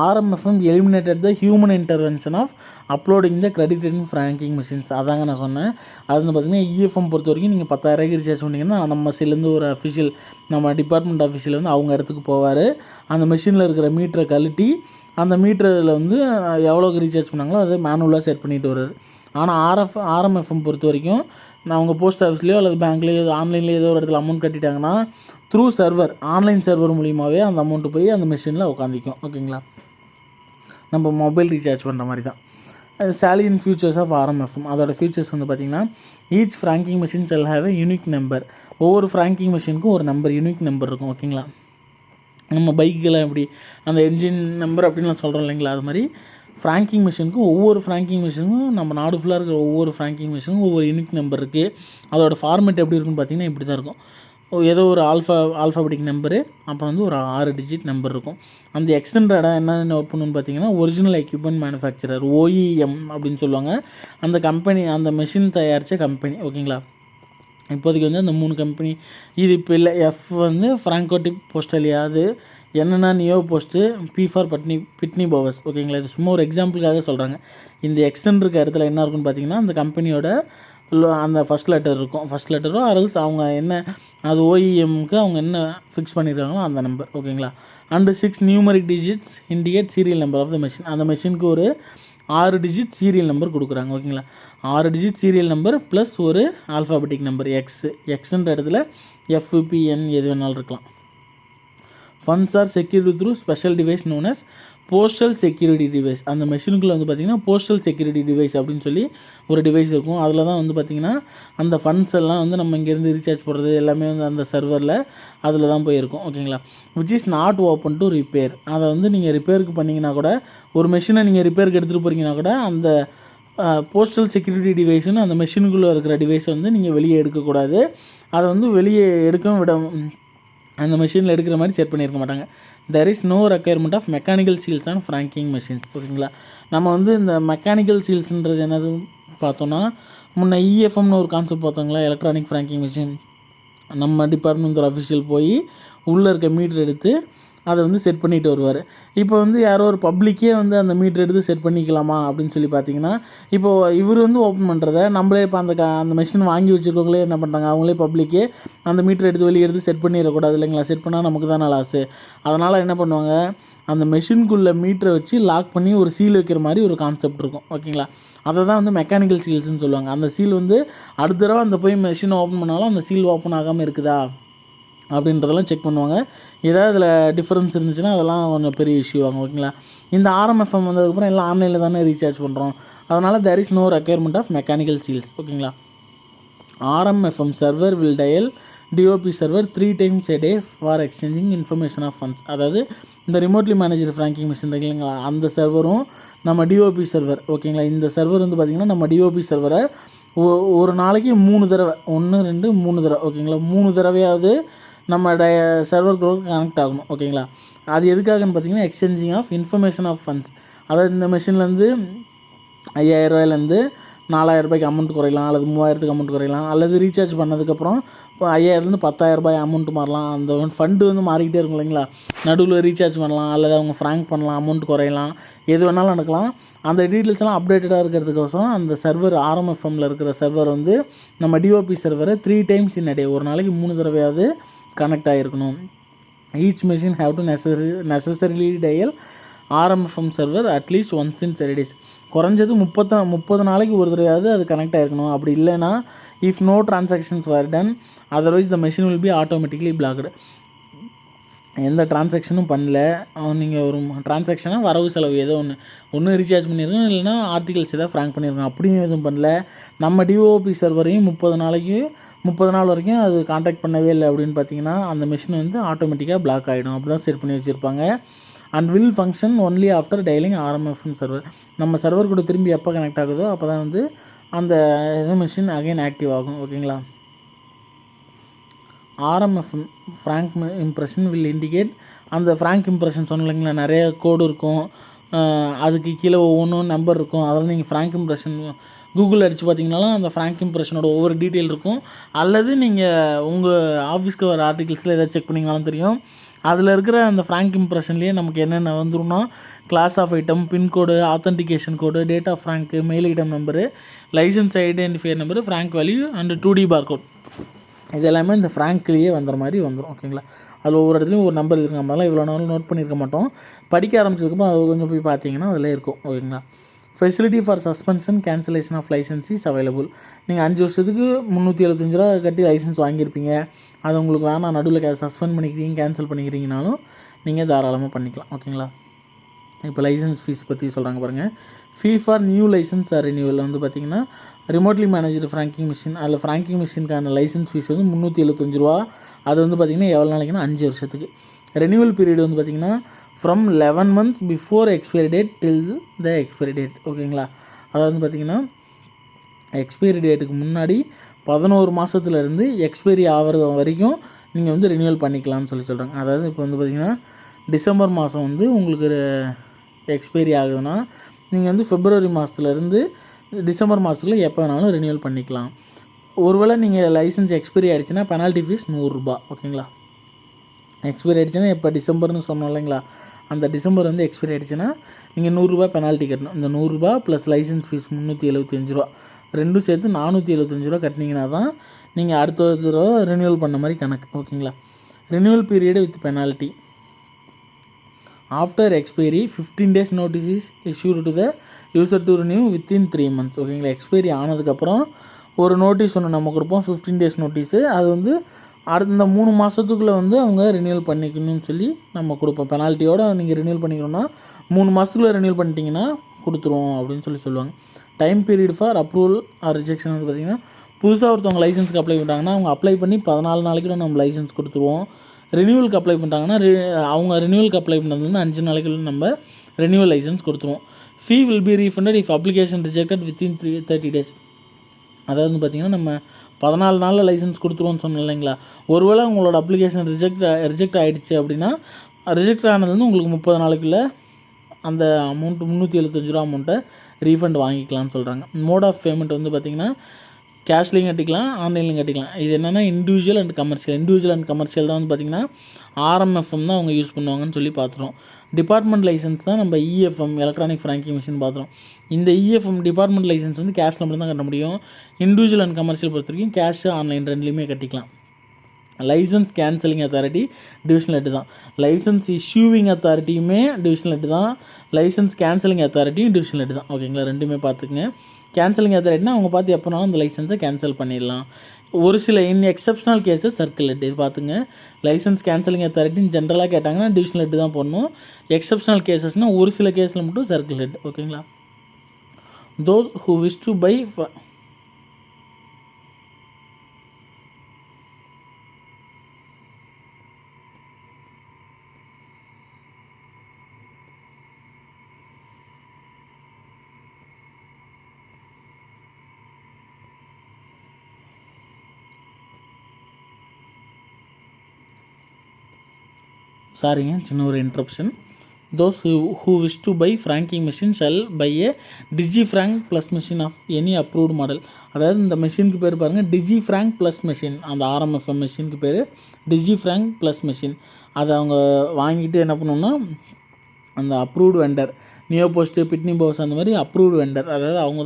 RMFM eliminated the human intervention of uploading the credit franking machines. அதாங்க நான் சொன்னேன். அது வந்து பார்த்திங்கன்னா இஎஃப்எம் பொறுத்த வரைக்கும் நீங்கள் 10,000 ரீசார்ஜ் பண்ணிங்கன்னா நம்ம சைட்லேருந்து ஒரு அஃபிஷியல் நம்ம டிபார்ட்மெண்ட் ஆஃபீஸில் வந்து அவங்க இடத்துக்கு போவார். அந்த மிஷினில் இருக்கிற மீட்டரை கழட்டி அந்த மீட்டரில் வந்து எவ்வளோக்கு ரீசார்ஜ் பண்ணாங்களோ அதை மேனுவலாக செட் பண்ணிட்டு வர்றாரு. ஆனால் ஆர்எம்எஃப்எம் பொறுத்த வரைக்கும் நான் உங்கள் போஸ்ட் ஆஃபீஸ்லேயோ அல்லது பேங்க்லேயோ ஆன்லைன்லேயோ ஏதோ ஒரு இடத்துல அமௌண்ட் கட்டிட்டாங்கன்னா த்ரூ சர்வர் ஆன்லைன் சர்வர் மூலியமாகவே அந்த அமௌண்ட்டு போய் அந்த மிஷினில் உட்காந்துக்கும். ஓகேங்களா, நம்ம மொபைல் ரீசார்ஜ் பண்ணுற மாதிரி தான். சாலியன் ஃபியூச்சர்ஸ் ஆஃப் ஆர்எம்எஃப்எம், அதோட ஃபீச்சர்ஸ் வந்து பார்த்திங்கன்னா each franking machine shall have a unique number. ஒவ்வொரு ஃப்ராங்கிங் மிஷினுக்கும் ஒரு நம்பர் யூனிக் நம்பர் இருக்கும். ஓகேங்களா, நம்ம பைக்கில் எப்படி அந்த என்ஜின் நம்பர் அப்படின்லாம் சொல்கிறோம் இல்லைங்களா, அது மாதிரி ஃப்ராங்கிங் மிஷினுக்கும் ஒவ்வொரு ஃப்ராங்கிங் மிஷினுக்கும் நம்ம நாடு ஃபுல்லாக இருக்கிற ஒவ்வொரு ஃப்ராங்கிங் மிஷினுக்கும் ஒவ்வொரு யூனிக் நம்பர் இருக்குது. அதோட ஃபார்மேட் எப்படி இருக்குன்னு பார்த்திங்கன்னா இப்படி தான் இருக்கும். ஏதோ ஒரு ஆல்ஃபாபெட்டிக் நம்பரு, அப்புறம் வந்து ஒரு 6 டிஜிட் நம்பர் இருக்கும். அந்த எக்ஸ்டெண்டடாக என்னென்ன நோட் பண்ணணும்னு பார்த்தீங்கன்னா ஒரிஜினல் எக்யூப்மெண்ட் மேனுஃபேக்சரர் OEM அப்படின்னு சொல்லுவாங்க. அந்த கம்பெனி அந்த மிஷின் தயாரித்த கம்பெனி. ஓகேங்களா, இப்போதைக்கு வந்து அந்த 3 கம்பெனி இது இப்போ இல்லை. எஃப் வந்து ஃப்ராங்கோடிக் போஸ்டலியா, அது என்னென்னா நியோ போஸ்ட்டு, P ஃபார் பிட்னி போவஸ். ஓகேங்களா, இது சும்மா ஒரு எக்ஸாம்பிளுக்காக சொல்கிறாங்க. இந்த எக்ஸ்டெண்ட் இருக்க இடத்துல என்ன இருக்குன்னு பார்த்தீங்கன்னா அந்த கம்பெனியோட அந்த ஃபஸ்ட் லெட்டர் இருக்கும். ஃபஸ்ட் லெட்டரோ அரல்ஸ் அவங்க என்ன அது OEMக்கு அவங்க என்ன ஃபிக்ஸ் பண்ணியிருக்காங்களோ அந்த நம்பர். ஓகேங்களா, and 6 numeric digits indicate serial number of the machine. அந்த மிஷினுக்கு ஒரு 6 டிஜிட் சீரியல் நம்பர் கொடுக்குறாங்க. ஓகேங்களா, 6 டிஜிட் சீரியல் நம்பர் ப்ளஸ் ஒரு ஆல்ஃபாபெட்டிக் நம்பர் எக்ஸ்ன்ற இடத்துல FPN எது வேணாலும் இருக்கலாம். Funds are secured through special device known as postal security device. அந்த மெஷினுக்குள்ளே வந்து பார்த்திங்கன்னா போஸ்டல் செக்யூரிட்டி டிவைஸ் அப்படின்னு சொல்லி ஒரு டிவைஸ் இருக்கும். அதில் தான் வந்து பார்த்திங்கன்னா அந்த ஃபண்ட்ஸ் எல்லாம் வந்து நம்ம இங்கேருந்து ரீசார்ஜ் பண்ணுறது எல்லாமே வந்து அந்த சர்வரில் அதில் தான் போயிருக்கும். ஓகேங்களா, which is not open to repair. அதை வந்து நீங்கள் ரிப்பேருக்கு பண்ணிங்கன்னா கூட ஒரு மெஷினை நீங்கள் ரிப்பேருக்கு எடுத்துகிட்டு போகிறீங்கன்னா கூட அந்த போஸ்டல் செக்யூரிட்டி டிவைஸ்னு அந்த மெஷினுக்குள்ளே இருக்கிற டிவைஸை வந்து நீங்கள் வெளியே எடுக்கக்கூடாது. அதை வந்து வெளியே எடுக்கவும் விட அந்த மிஷினில் எடுக்கிற மாதிரி செட் பண்ணியிருக்க மாட்டாங்க. There is no requirement of mechanical seals on franking machines. ஓகேங்களா, நம்ம வந்து இந்த மெக்கானிக்கல் சீல்ஸ்ன்றது என்னது பார்த்தோன்னா முன்ன EFMனு ஒரு கான்செப்ட் பார்த்தோங்களா, எலக்ட்ரானிக் ஃப்ராங்கிங் மிஷின். நம்ம டிபார்ட்மெண்ட் ஒரு அஃபிஷியல் போய் உள்ளே இருக்க மீட்டர் எடுத்து அதை வந்து செட் பண்ணிட்டு வருவார். இப்போ வந்து யாரோ ஒரு பப்ளிக்கே வந்து அந்த மீட்டர் எடுத்து செட் பண்ணிக்கலாமா அப்படின்னு சொல்லி பார்த்தீங்கன்னா இப்போது இவர் வந்து ஓப்பன் பண்ணுறத நம்மளே இப்போ அந்த மிஷின் வாங்கி வச்சுருக்கவங்களே என்ன பண்ணுறாங்க, அவங்களே பப்ளிக்கே அந்த மீட்டர் எடுத்து வெளியே எடுத்து செட் பண்ணிடக்கூடாது இல்லைங்களா. செட் பண்ணால் நமக்கு தானே லாஸு. அதனால் என்ன பண்ணுவாங்க, அந்த மெஷினுக்குள்ளே மீட்டரை வச்சு லாக் பண்ணி ஒரு சீல் வைக்கிற மாதிரி ஒரு கான்செப்ட் இருக்கும். ஓகேங்களா, அதை தான் வந்து மெக்கானிக்கல் சீல்ஸ்னு சொல்லுவாங்க. அந்த சீல் வந்து அடுத்த தடவை அந்த போய் மெஷினை ஓப்பன் பண்ணாலும் அந்த சீல் ஓப்பன் ஆகாமல் இருக்குதா அப்படின்றதெல்லாம் செக் பண்ணுவாங்க. ஏதாவது இதில் டிஃப்ரென்ஸ் இருந்துச்சுன்னா அதெல்லாம் கொஞ்சம் பெரிய இஷ்யூ ஆகும். ஓகேங்களா, இந்த RMFM வந்ததுக்கப்புறம் எல்லாம் ஆன்லைனில் தானே ரீசார்ஜ் பண்ணுறோம். அதனால் there is no requirement of mechanical seals. ஓகேங்களா, RMFM server will dial DOP server 3 times a day for exchanging information of funds. அதாவது இந்த ரிமோட்லி மேனேஜர் ஃப்ராங்கிங் மிஷின் இருக்குங்களா, அந்த சர்வரும் நம்ம DOP சர்வர். ஓகேங்களா, இந்த சர்வர் வந்து பார்த்திங்கன்னா நம்ம DOP சர்வரை ஒரு நாளைக்கு 3 தடவை 1 2 3 தடவை. ஓகேங்களா, 3 தடவையாவது நம்ம சர்வருக்கு கனெக்ட் ஆகணும். ஓகேங்களா, அது எதுக்காகன்னு பார்த்தீங்கன்னா exchanging of information of funds. அதாவது இந்த மிஷின்லேருந்து 5000 ரூபாயிலேருந்து 4000 ரூபாய்க்கு அமௌண்ட் குறையலாம், அல்லது 3000க்கு அமௌண்ட் குறையலாம், அல்லது ரீசார்ஜ் பண்ணதுக்கப்புறம் இப்போ 5000லேருந்து 10,000 ரூபாய் அமௌண்ட் மாறலாம். அந்த ஃபண்டு வந்து மாறிக்கிட்டே இருக்கும் இல்லைங்களா. நடுவில் ரீசார்ஜ் பண்ணலாம், அல்லது அவங்க ஃப்ராங்க் பண்ணலாம், அமௌண்ட் குறையலாம், எது வேணாலும் நடக்கலாம். அந்த டீட்டெயில்ஸ்லாம் அப்டேட்டடாக இருக்கிறதுக்கோசரம் அந்த சர்வர் RMFMல இருக்கிற சர்வர் வந்து நம்ம DOP சர்வரை 3 times in a day ஒரு நாளைக்கு 3 தடவையாவது கனெக்ட் ஆகிருக்கணும். Each machine have to necessarily dial RMFM server at least once in 30 days. குறைஞ்சது 30 நாளைக்கு ஒரு தடவையாவது அது கனெக்ட் ஆகிருக்கணும். அப்படி இல்லைன்னா if no transactions were done otherwise the machine will be automatically blocked. எந்த ட்ரான்சாக்ஷனும் பண்ணல. நீங்கள் ஒரு ட்ரான்சாக்ஷனாக வரவு செலவு ஏதோ ஒன்று ரீசார்ஜ் பண்ணியிருக்கோம், இல்லைனா ஆர்டிகல்ஸ் ஏதாவது ஃப்ராங்க் பண்ணியிருக்கோம், அப்படியும் எதுவும் பண்ணல. நம்ம டிஓபி சர்வரையும் 30 நாள் வரைக்கும் அது காண்டாக்ட் பண்ணவே இல்லை அப்படின்னு பார்த்தீங்கன்னா அந்த மிஷின் வந்து ஆட்டோமேட்டிக்காக பிளாக் ஆகிடும். அப்படி தான் செட் பண்ணி வச்சுருப்பாங்க. And will function only after dialing RMFM server. நம்ம சர்வர் கூட திரும்பி எப்போ கனெக்ட் ஆகுதோ அப்போ தான் வந்து அந்த மிஷின் அகைன் ஆக்டிவ் ஆகும். ஓகேங்களா. RMFM Frank impression will indicate. அந்த ஃப்ராங்க் இம்ப்ரெஷன் சொன்னீங்களா, நிறைய கோடு இருக்கும், அதுக்கு கீழே ஒவ்வொன்றும் நம்பர் இருக்கும். அதெல்லாம் நீங்கள் ஃப்ராங்க் இம்ப்ரெஷன் கூகுளில் அடித்து பார்த்தீங்கனாலும் அந்த ஃப்ராங்க் இம்ப்ரெஷனோட ஒவ்வொரு டீட்டெயில் இருக்கும். அல்லது நீங்கள் உங்கள் ஆஃபீஸ்க்கு வர ஆர்டிகல்ஸில் எதாவது செக் பண்ணிங்கனாலும் தெரியும். அதில் இருக்கிற அந்த ஃப்ராங்க் இம்ப்ரெஷன்லேயே நமக்கு என்னென்ன வந்துரும்னா class of item, pincode, authentication code, date of frank, mail item number, licence identifier number, frank value and 2D barcode. இது எல்லாமே இந்த ஃப்ராங்க்லேயே வந்துற மாதிரி வந்துடும். ஓகேங்களா. அதில் ஒவ்வொரு இடத்துலையும் ஒரு நம்பர் இருக்குது. நம்மளாம் இவ்வளோ நாளும் நோட் பண்ணியிருக்க மாட்டோம். படிக்க ஆரம்பிச்சதுக்கப்புறம் அது கொஞ்சம் போய் பார்த்தீங்கன்னா அதில் இருக்கும். ஓகேங்களா. Facility for suspension cancellation of licence is available. நீங்கள் 5 வருஷத்துக்கு 375 ரூபா கட்டி லைசன்ஸ் வாங்கியிருப்பீங்க, அது உங்களுக்கு வேணாம், நடுவில் சஸ்பெண்ட் பண்ணிக்கிறீங்க, கேன்சல் பண்ணிக்கிறீங்கனாலும் நீங்கள் தாராளமாக பண்ணிக்கலாம். ஓகேங்களா. இப்போ லைசன்ஸ் ஃபீஸ் பற்றி சொல்கிறாங்க பாருங்கள். Fee for new licence or renewal வந்து பார்த்திங்கன்னா ரிமோட்லி மேனேஜ்டு ஃப்ராங்கிங் மிஷின், அதில் ஃப்ராங்கிங் மிஷினுக்கான லைசன்ஸ் ஃபீஸ் வந்து 375 ரூபா. அது வந்து பார்த்திங்கன்னா எவ்வளோ நாளைக்குன்னா 5 வருஷத்துக்கு. ரெனியூவல் பீரியட் வந்து பார்த்திங்கன்னா from 11 months before expiry date till the expiry date. ஓகேங்களா. அதாவது பார்த்திங்கன்னா எக்ஸ்பைரி டேட்டுக்கு முன்னாடி 11 மாதத்துலேருந்து எக்ஸ்பைரி ஆகிறது வரைக்கும் நீங்கள் வந்து ரினியூவல் பண்ணிக்கலாம்னு சொல்கிறாங்க. அதாவது இப்போ வந்து பார்த்திங்கன்னா டிசம்பர் மாதம் வந்து உங்களுக்கு எக்ஸ்பைரி ஆகுதுன்னா நீங்கள் வந்து பிப்ரவரி மாதத்துலேருந்து டிசம்பர் மாதத்துக்குள்ளே எப்போ வேணாலும் ரினியூவல் பண்ணிக்கலாம். ஒருவேளை நீங்கள் லைசன்ஸ் எக்ஸ்பைரி ஆகிடுச்சுன்னா பெனால்ட்டி ஃபீஸ் 100 ரூபா. ஓகேங்களா. எக்ஸ்பைரி ஆகிடுச்சுன்னா இப்போ டிசம்பர்னு சொன்னோம் இல்லைங்களா, அந்த டிசம்பர் வந்து எக்ஸ்பைரி ஆகிடுச்சுன்னா நீங்கள் 100 ரூபா பெனால்ட்டி கட்டணும். இந்த 100 ரூபா ப்ளஸ் லைசன்ஸ் ஃபீஸ் 375 ரூபா, ரெண்டும் சேர்த்து 475 ரூபா கட்டினீங்கன்னா தான் நீங்கள் அடுத்த தடவை ரினியூவல் பண்ண மாதிரி கணக்கு. ஓகேங்களா. Renewal period with penalty after expiry 15 days notice is issued to the user to renew within 3 months. ஓகேங்களா. எக்ஸ்பைரி ஆனதுக்கப்புறம் ஒரு நோட்டீஸ் ஒன்று நம்ம கொடுப்போம், 15 days நோட்டீஸு. அது வந்து அடுத்த 3 மாதத்துக்குள்ளே வந்து அவங்க ரினியூவல் பண்ணிக்கணும்னு சொல்லி நம்ம கொடுப்போம். பெனால்ட்டியோடு நீங்கள் ரினியூவல் பண்ணிக்கணும்னா 3 மாதத்துக்குள்ளே ரினியூவல் பண்ணிட்டீங்கன்னா கொடுத்துருவோம் அப்படின்னு சொல்லுவாங்க. Time period for approval or rejection வந்து பார்த்திங்கன்னா புதுசாக ஒருத்தவங்க லைசன்ஸ்க்கு அப்ளை பண்ணுறாங்கன்னா அவங்க அப்ளை பண்ணி 14 நாளைக்குள்ள நம்ம லைசன்ஸ் கொடுத்துருவோம். ரினியூவலுக்கு அப்ளை பண்ணுறாங்கன்னா அவங்க ரினியூவலுக்கு அப்ளை பண்ணது வந்து 5 நாளைக்குள்ள நம்ம ரினியூவல் லைசன்ஸ் கொடுத்துருவோம். Fee will be refunded if application rejected within 30 days. அதாவது பார்த்திங்கன்னா நம்ம 14 நாளில் லைசன்ஸ் கொடுத்துருவோன்னு சொன்னோம் இல்லைங்களா. ஒருவேளை உங்களோட அப்ளிகேஷன் ரிஜெக்ட் ஆகிடுச்சு அப்படின்னா ரிஜெக்ட் ஆனது வந்து உங்களுக்கு 30 நாளைக்குள்ளே அந்த அமௌண்ட்டு 375 ரூபா அமௌண்ட்டை ரீஃபண்ட் வாங்கிக்கலாம்னு சொல்கிறாங்க. மோட் ஆஃப் பேமெண்ட் வந்து பார்த்திங்கன்னா கேஷ்லேயும் கட்டிக்கலாம், ஆன்லைன்லையும் கட்டிக்கலாம். இது என்னென்னா இண்டிவிஜுவல் அண்ட் கமர்ஷியல் தான் வந்து பார்த்திங்கன்னா ஆர்எம்எஃப்எம் தான் அவங்க யூஸ் பண்ணுவாங்கன்னு சொல்லி பார்த்துருவோம். டிபார்ட்மெண்ட் லைசன்ஸ் தான் நம்ம இஎஃப்எம் எலக்ட்ரானிக் ஃப்ராங்கிங் மிஷின் பார்த்துரும். இந்த இஎஃப்எம் டிபார்ட்மெண்ட் லைசன்ஸ் வந்து கேஷில் மட்டும் தான் கட்ட முடியும். இண்டிவிஜுவல் அண்ட் கமர்ஷியல் பொறுத்த வரைக்கும் கேஷ், ஆன்லைன் ரெண்டுலேயுமே கட்டிக்கலாம். Licence cancelling authority divisional head தான். லைசன்ஸ் இஷ்யூவிங் அத்தாரிட்டியுமே டிவிஷனல் ஹெட் தான். லைசன்ஸ் கேன்சலிங் அத்தாரிட்டியும் டிவிஷனல் ஹெட் தான். ஓகேங்களா. ரெண்டுமே பார்த்துக்குங்க. கேன்சலிங் அத்தாரிட்டினா அவங்க பார்த்து எப்போனாலும் அந்த லைசன்ஸை கேன்சல் பண்ணிடலாம். ஒரு சில எக்ஸப்ஷனல் கேஸஸ் சர்க்கிள் ஹெட். இது பார்த்துங்க. லைசன்ஸ் கேன்சலிங் அத்தாரிட்டின்னு ஜென்ரலாக கேட்டாங்கன்னா டிவிஷனல் ஹெட் தான் போடணும். எக்ஸப்ஷனல் கேஸஸ்னால் ஒரு சில கேஸில் மட்டும் சர்க்கிள் ஹெட். ஓகேங்களா. Those who wish to buy சாரிங்க, சின்ன ஒரு interruption. Those who wish to buy franking machine shall buy a DigiFrank plus machine of any approved model. அதாவது இந்த மெஷினுக்கு பேர் பாருங்கள், DigiFrank plus machine. அந்த ஆர்எம்எஃப்எம் மெஷினுக்கு பேர் DigiFrank plus machine. அதை அவங்க வாங்கிட்டு என்ன பண்ணணும்னா அந்த approved vendor, Neopost, Pitney Bowes, அந்த மாதிரி அப்ரூவ்டு வெண்டர், அதாவது அவங்க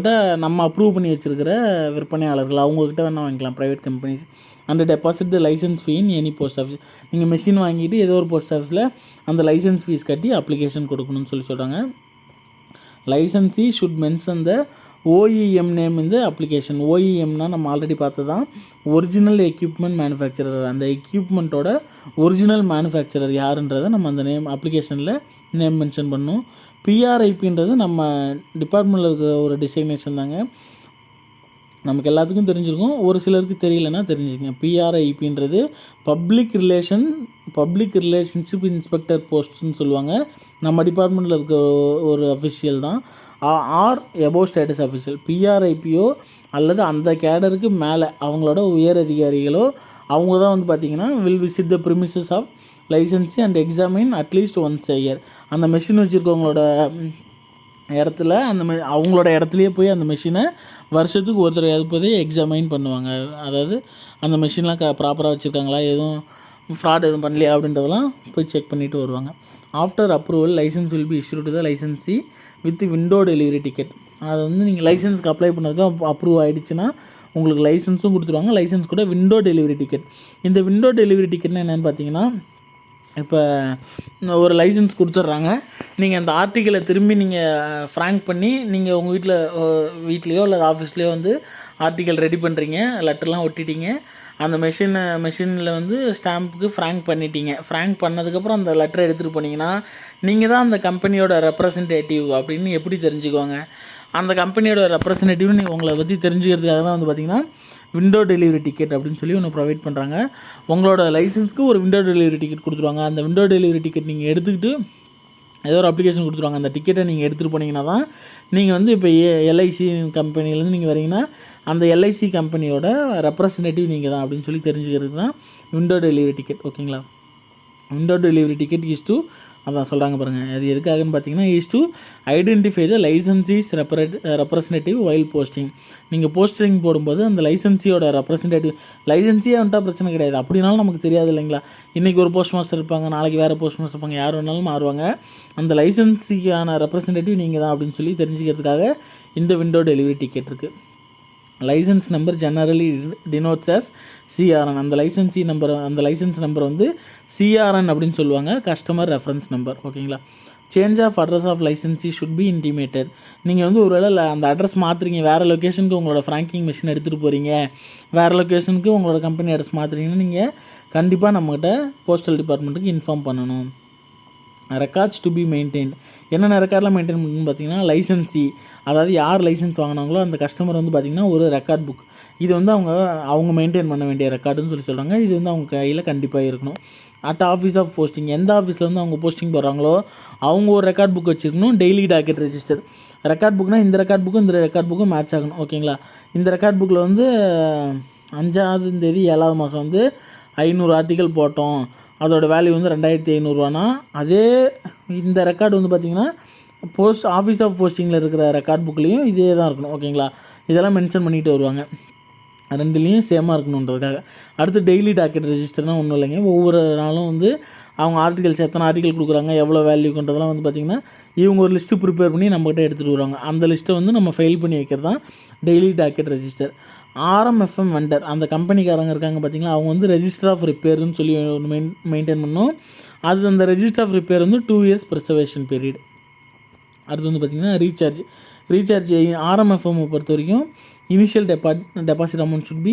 தான் நம்ம அப்ரூவ் பண்ணி வச்சுருக்கிற விற்பனையாளர்கள், அவங்கக்கிட்ட வேணால் வாங்கிக்கலாம், private companies. And deposit the licence fee in any post office. நீங்கள் மிஷின் வாங்கிட்டு ஏதோ ஒரு போஸ்ட் ஆஃபீஸில் அந்த லைசன்ஸ் ஃபீஸ் கட்டி அப்ளிகேஷன் கொடுக்கணும்னு சொல்கிறாங்க. Licensee should mention the OEM name இந்த அப்ளிகேஷன். ஓஇஎம்னா நம்ம ஆல்ரெடி பார்த்து தான் ஒரிஜினல் எக்யூப்மெண்ட் மேனுஃபேக்சரர். அந்த எக்யூப்மெண்ட்டோட ஒரிஜினல் மேனுஃபேக்சரர் யாருன்றதை நம்ம அந்த நேம் அப்ளிகேஷனில் நேம் மென்ஷன் பண்ணணும். பிஆர்ஐபின்றது நம்ம டிபார்ட்மெண்ட்டில் இருக்கிற ஒரு டிசைனேஷன் தாங்க. நமக்கு எல்லாத்துக்கும் தெரிஞ்சிருக்கும், ஒரு சிலருக்கு தெரியலன்னா தெரிஞ்சுக்கங்க. பிஆர்ஐபின்றது பப்ளிக் ரிலேஷன்ஷிப் இன்ஸ்பெக்டர் போஸ்ட்னு சொல்லுவாங்க. நம்ம டிபார்ட்மெண்ட்டில் இருக்க ஒரு அஃபிஷியல் தான். Or above status official. பிஆர்ஐபியோ அல்லது அந்த கேடருக்கு மேலே அவங்களோட உயர் அதிகாரிகளோ அவங்க தான் வந்து பார்த்திங்கன்னா will visit the premises of licensee and examine at least once a year. அந்த மெஷின் வச்சுருக்கவங்களோட இடத்துல அவங்களோட இடத்துலையே போய் அந்த மெஷினை வருஷத்துக்கு ஒருத்தர் போய் எக்ஸாமைன் பண்ணுவாங்க. அதாவது அந்த மெஷின்லாம் ப்ராப்பராக வச்சுருக்காங்களா, எதுவும் ஃப்ராட் எதுவும் பண்ணலையா அப்படின்றதெல்லாம் போய் செக் பண்ணிவிட்டு வருவாங்க. After approval licence will be issue to the licensee with window delivery ticket. அது வந்து நீங்கள் லைசன்ஸ்க்கு அப்ளை பண்ணதுக்கு அப்ரூவ் ஆகிடுச்சுன்னா உங்களுக்கு லைசன்ஸும் கொடுத்துருவாங்க. லைசன்ஸ் கூட விண்டோ டெலிவரி டிக்கெட். இந்த விண்டோ டெலிவரி டிக்கெட்னா என்னென்னு பார்த்தீங்கன்னா, இப்போ ஒரு லைசன்ஸ் கொடுத்துட்றாங்க. நீங்கள் அந்த ஆர்டிக்கலை திரும்பி நீங்கள் ஃப்ராங்க் பண்ணி நீங்கள் உங்கள் வீட்லேயோ அல்லது ஆஃபீஸ்லேயோ வந்து ஆர்டிக்கல் ரெடி பண்ணுறீங்க, லெட்டர்லாம் ஒட்டிட்டீங்க. அந்த மெஷினில் வந்து ஸ்டாம்புக்கு ஃப்ராங்க் பண்ணிட்டீங்க. ஃப்ராங்க் பண்ணதுக்கப்புறம் அந்த லெட்டரை எடுத்துகிட்டு போனீங்கன்னா நீங்கள் தான் அந்த கம்பெனியோட ரெப்ரசன்டேட்டிவ் அப்படின்னு எப்படி தெரிஞ்சுக்குவாங்க? அந்த கம்பெனியோட ரெப்ரசன்டேட்டிவ் நீங்கள் உங்களை பற்றி தெரிஞ்சுக்கிறதுக்காக தான் வந்து பார்த்திங்கன்னா விண்டோ டெலிவரி டிக்கெட் அப்படின்னு சொல்லி ஒன்று ப்ரொவைட் பண்ணுறாங்க. உங்களோட லைசன்ஸ்க்கு ஒரு விண்டோ டெலிவரி டிக்கெட் கொடுத்துருவாங்க. அந்த விண்டோ டெலிவரி டிக்கெட் நீங்கள் எடுத்துக்கிட்டு ஏதோ ஒரு அப்ளிகேஷன் கொடுத்துருவாங்க. அந்த டிக்கெட்டை நீங்கள் எடுத்துகிட்டு போனீங்கன்னா தான் நீங்கள் வந்து இப்போ எல்ஐசி கம்பெனிலேருந்து நீங்கள் வரீங்கன்னா அந்த எல்ஐசி கம்பெனியோட ரெப்ரசன்டேட்டிவ் நீங்கள் தான் அப்படின்னு சொல்லி தெரிஞ்சுக்கிறது தான் விண்டோ டெலிவரி டிக்கெட். ஓகேங்களா? Window delivery ticket is to, அதான் சொல்கிறாங்க பாருங்கள், அது எதுக்காகன்னு பார்த்தீங்கன்னா is to identify the licensee's representative while posting. நீங்கள் போஸ்டிங் போடும்போது அந்த லைசன்ஸியோட ரெப்ரசன்டேட்டிவ், லைசன்ஸியே வந்துட்டால் பிரச்சனை கிடையாது. அப்படினாலும் நமக்கு தெரியாது இல்லைங்களா? இன்றைக்கி ஒரு போஸ்ட் மாஸ்டர் இருப்பாங்க, நாளைக்கு வேறு போஸ்ட் மாஸ்டர் இருப்பாங்க, யார் வேணாலும் மாறுவாங்க. அந்த லைசன்ஸிக்கான ரெப்ரசன்டேட்டிவ் நீங்கள் தான் அப்படின்னு சொல்லி தெரிஞ்சுக்கிறதுக்காக இந்த விண்டோ டெலிவரி டிக்கெட் இருக்குது. Licence number generally denotes as CRN. அந்த லைசன்ஸ் நம்பர் வந்து சிஆர்என் அப்படின்னு சொல்லுவாங்க, கஸ்டமர் ரெஃபரன்ஸ் நம்பர். ஓகேங்களா? Change of address of licensee should be intimated. நீங்கள் வந்து ஒரு வேளை அந்த அட்ரஸ் மாற்றுறீங்க, வேறு லொக்கேஷனுக்கு உங்களோட ஃப்ராங்கிங் மிஷின் எடுத்துகிட்டு போகிறீங்க, வேறு லொக்கேஷனுக்கு உங்களோட கம்பெனி அட்ரஸ் மாற்றுறீங்கன்னா நீங்கள் கண்டிப்பாக நம்மகிட்ட போஸ்டல் டிபார்ட்மெண்ட்டுக்கு இன்ஃபார்ம் பண்ணணும். Records to be maintained. என்னென்ன ரெக்கார்ட்லாம் மெயின்டைன் பண்ணணும்னு பார்த்தீங்கன்னா, லைசன்ஸி, அதாவது யார் லைசன்ஸ் வாங்கினாங்களோ அந்த கஸ்டமர் வந்து பார்த்திங்கன்னா ஒரு ரெக்கார்ட் புக். இது வந்து அவங்க மெயின்டைன் பண்ண வேண்டிய ரெக்கார்டுன்னு சொல்லி சொல்கிறாங்க. இது வந்து அவங்க கையில் கண்டிப்பாக இருக்கணும். அட் ஆஃபீஸ் ஆஃப் போஸ்டிங், எந்த ஆஃபீஸில் வந்து அவங்க போஸ்டிங் போடுறாங்களோ அவங்க ஒரு ரெக்கார்ட் புக் வச்சுருக்கணும். Daily docket register. ரெக்கார்ட் புக்னால் இந்த ரெக்கார்ட் புக்கும் மேட்ச் ஆகணும். ஓகேங்களா? இந்த ரெக்கார்ட் புக்கில் வந்து 5ஆம் தேதி 7வது மாதம் வந்து 500 ஆர்டிக்கல் போட்டோம், அதோட வேல்யூ வந்து 2500 அதே இந்த ரெக்கார்டு வந்து பார்த்திங்கன்னா ஆஃபீஸ் ஆஃப் போஸ்டிங்கில் இருக்கிற ரெக்கார்ட் புக்லேயும் இதே தான் இருக்கணும். ஓகேங்களா? இதெல்லாம் மென்ஷன் பண்ணிட்டு வருவாங்க, ரெண்டுலேயும் சேமாக இருக்கணுன்றதுக்காக. அடுத்து டெய்லி டாக்கெட் ரெஜிஸ்டர்னால் ஒன்றும் இல்லைங்க. ஒவ்வொரு நாளும் வந்து அவங்க ஆர்டிகல்ஸ் எத்தனை ஆர்டிகல் கொடுக்குறாங்க, எவ்வளோ வேல்யூன்றதெல்லாம் வந்து பார்த்திங்கன்னா இவங்க ஒரு லிஸ்ட்டு ப்ரிப்பேர் பண்ணி நம்மகிட்ட எடுத்துகிட்டு வருவாங்க. அந்த லிஸ்ட்டை வந்து நம்ம ஃபைல் பண்ணி வைக்கிறது தான் daily docket register. RMFM vendor, அந்த கம்பெனிக்காரங்க இருக்காங்க பார்த்திங்களா, அவங்க வந்து ரெஜிஸ்டர் ஆஃப் ரிப்பேர்னு சொல்லி ஒன்று மெயின்டைன் பண்ணணும். அந்த ரெஜிஸ்டர் ஆஃப் ரிப்பேர் வந்து 2 years ப்ரிசர்வேஷன் பீரியட். அடுத்து வந்து பார்த்திங்கன்னா ரீசார்ஜ் ஆர்எம்எஃப்எம் பொறுத்த வரைக்கும் initial deposit amount should be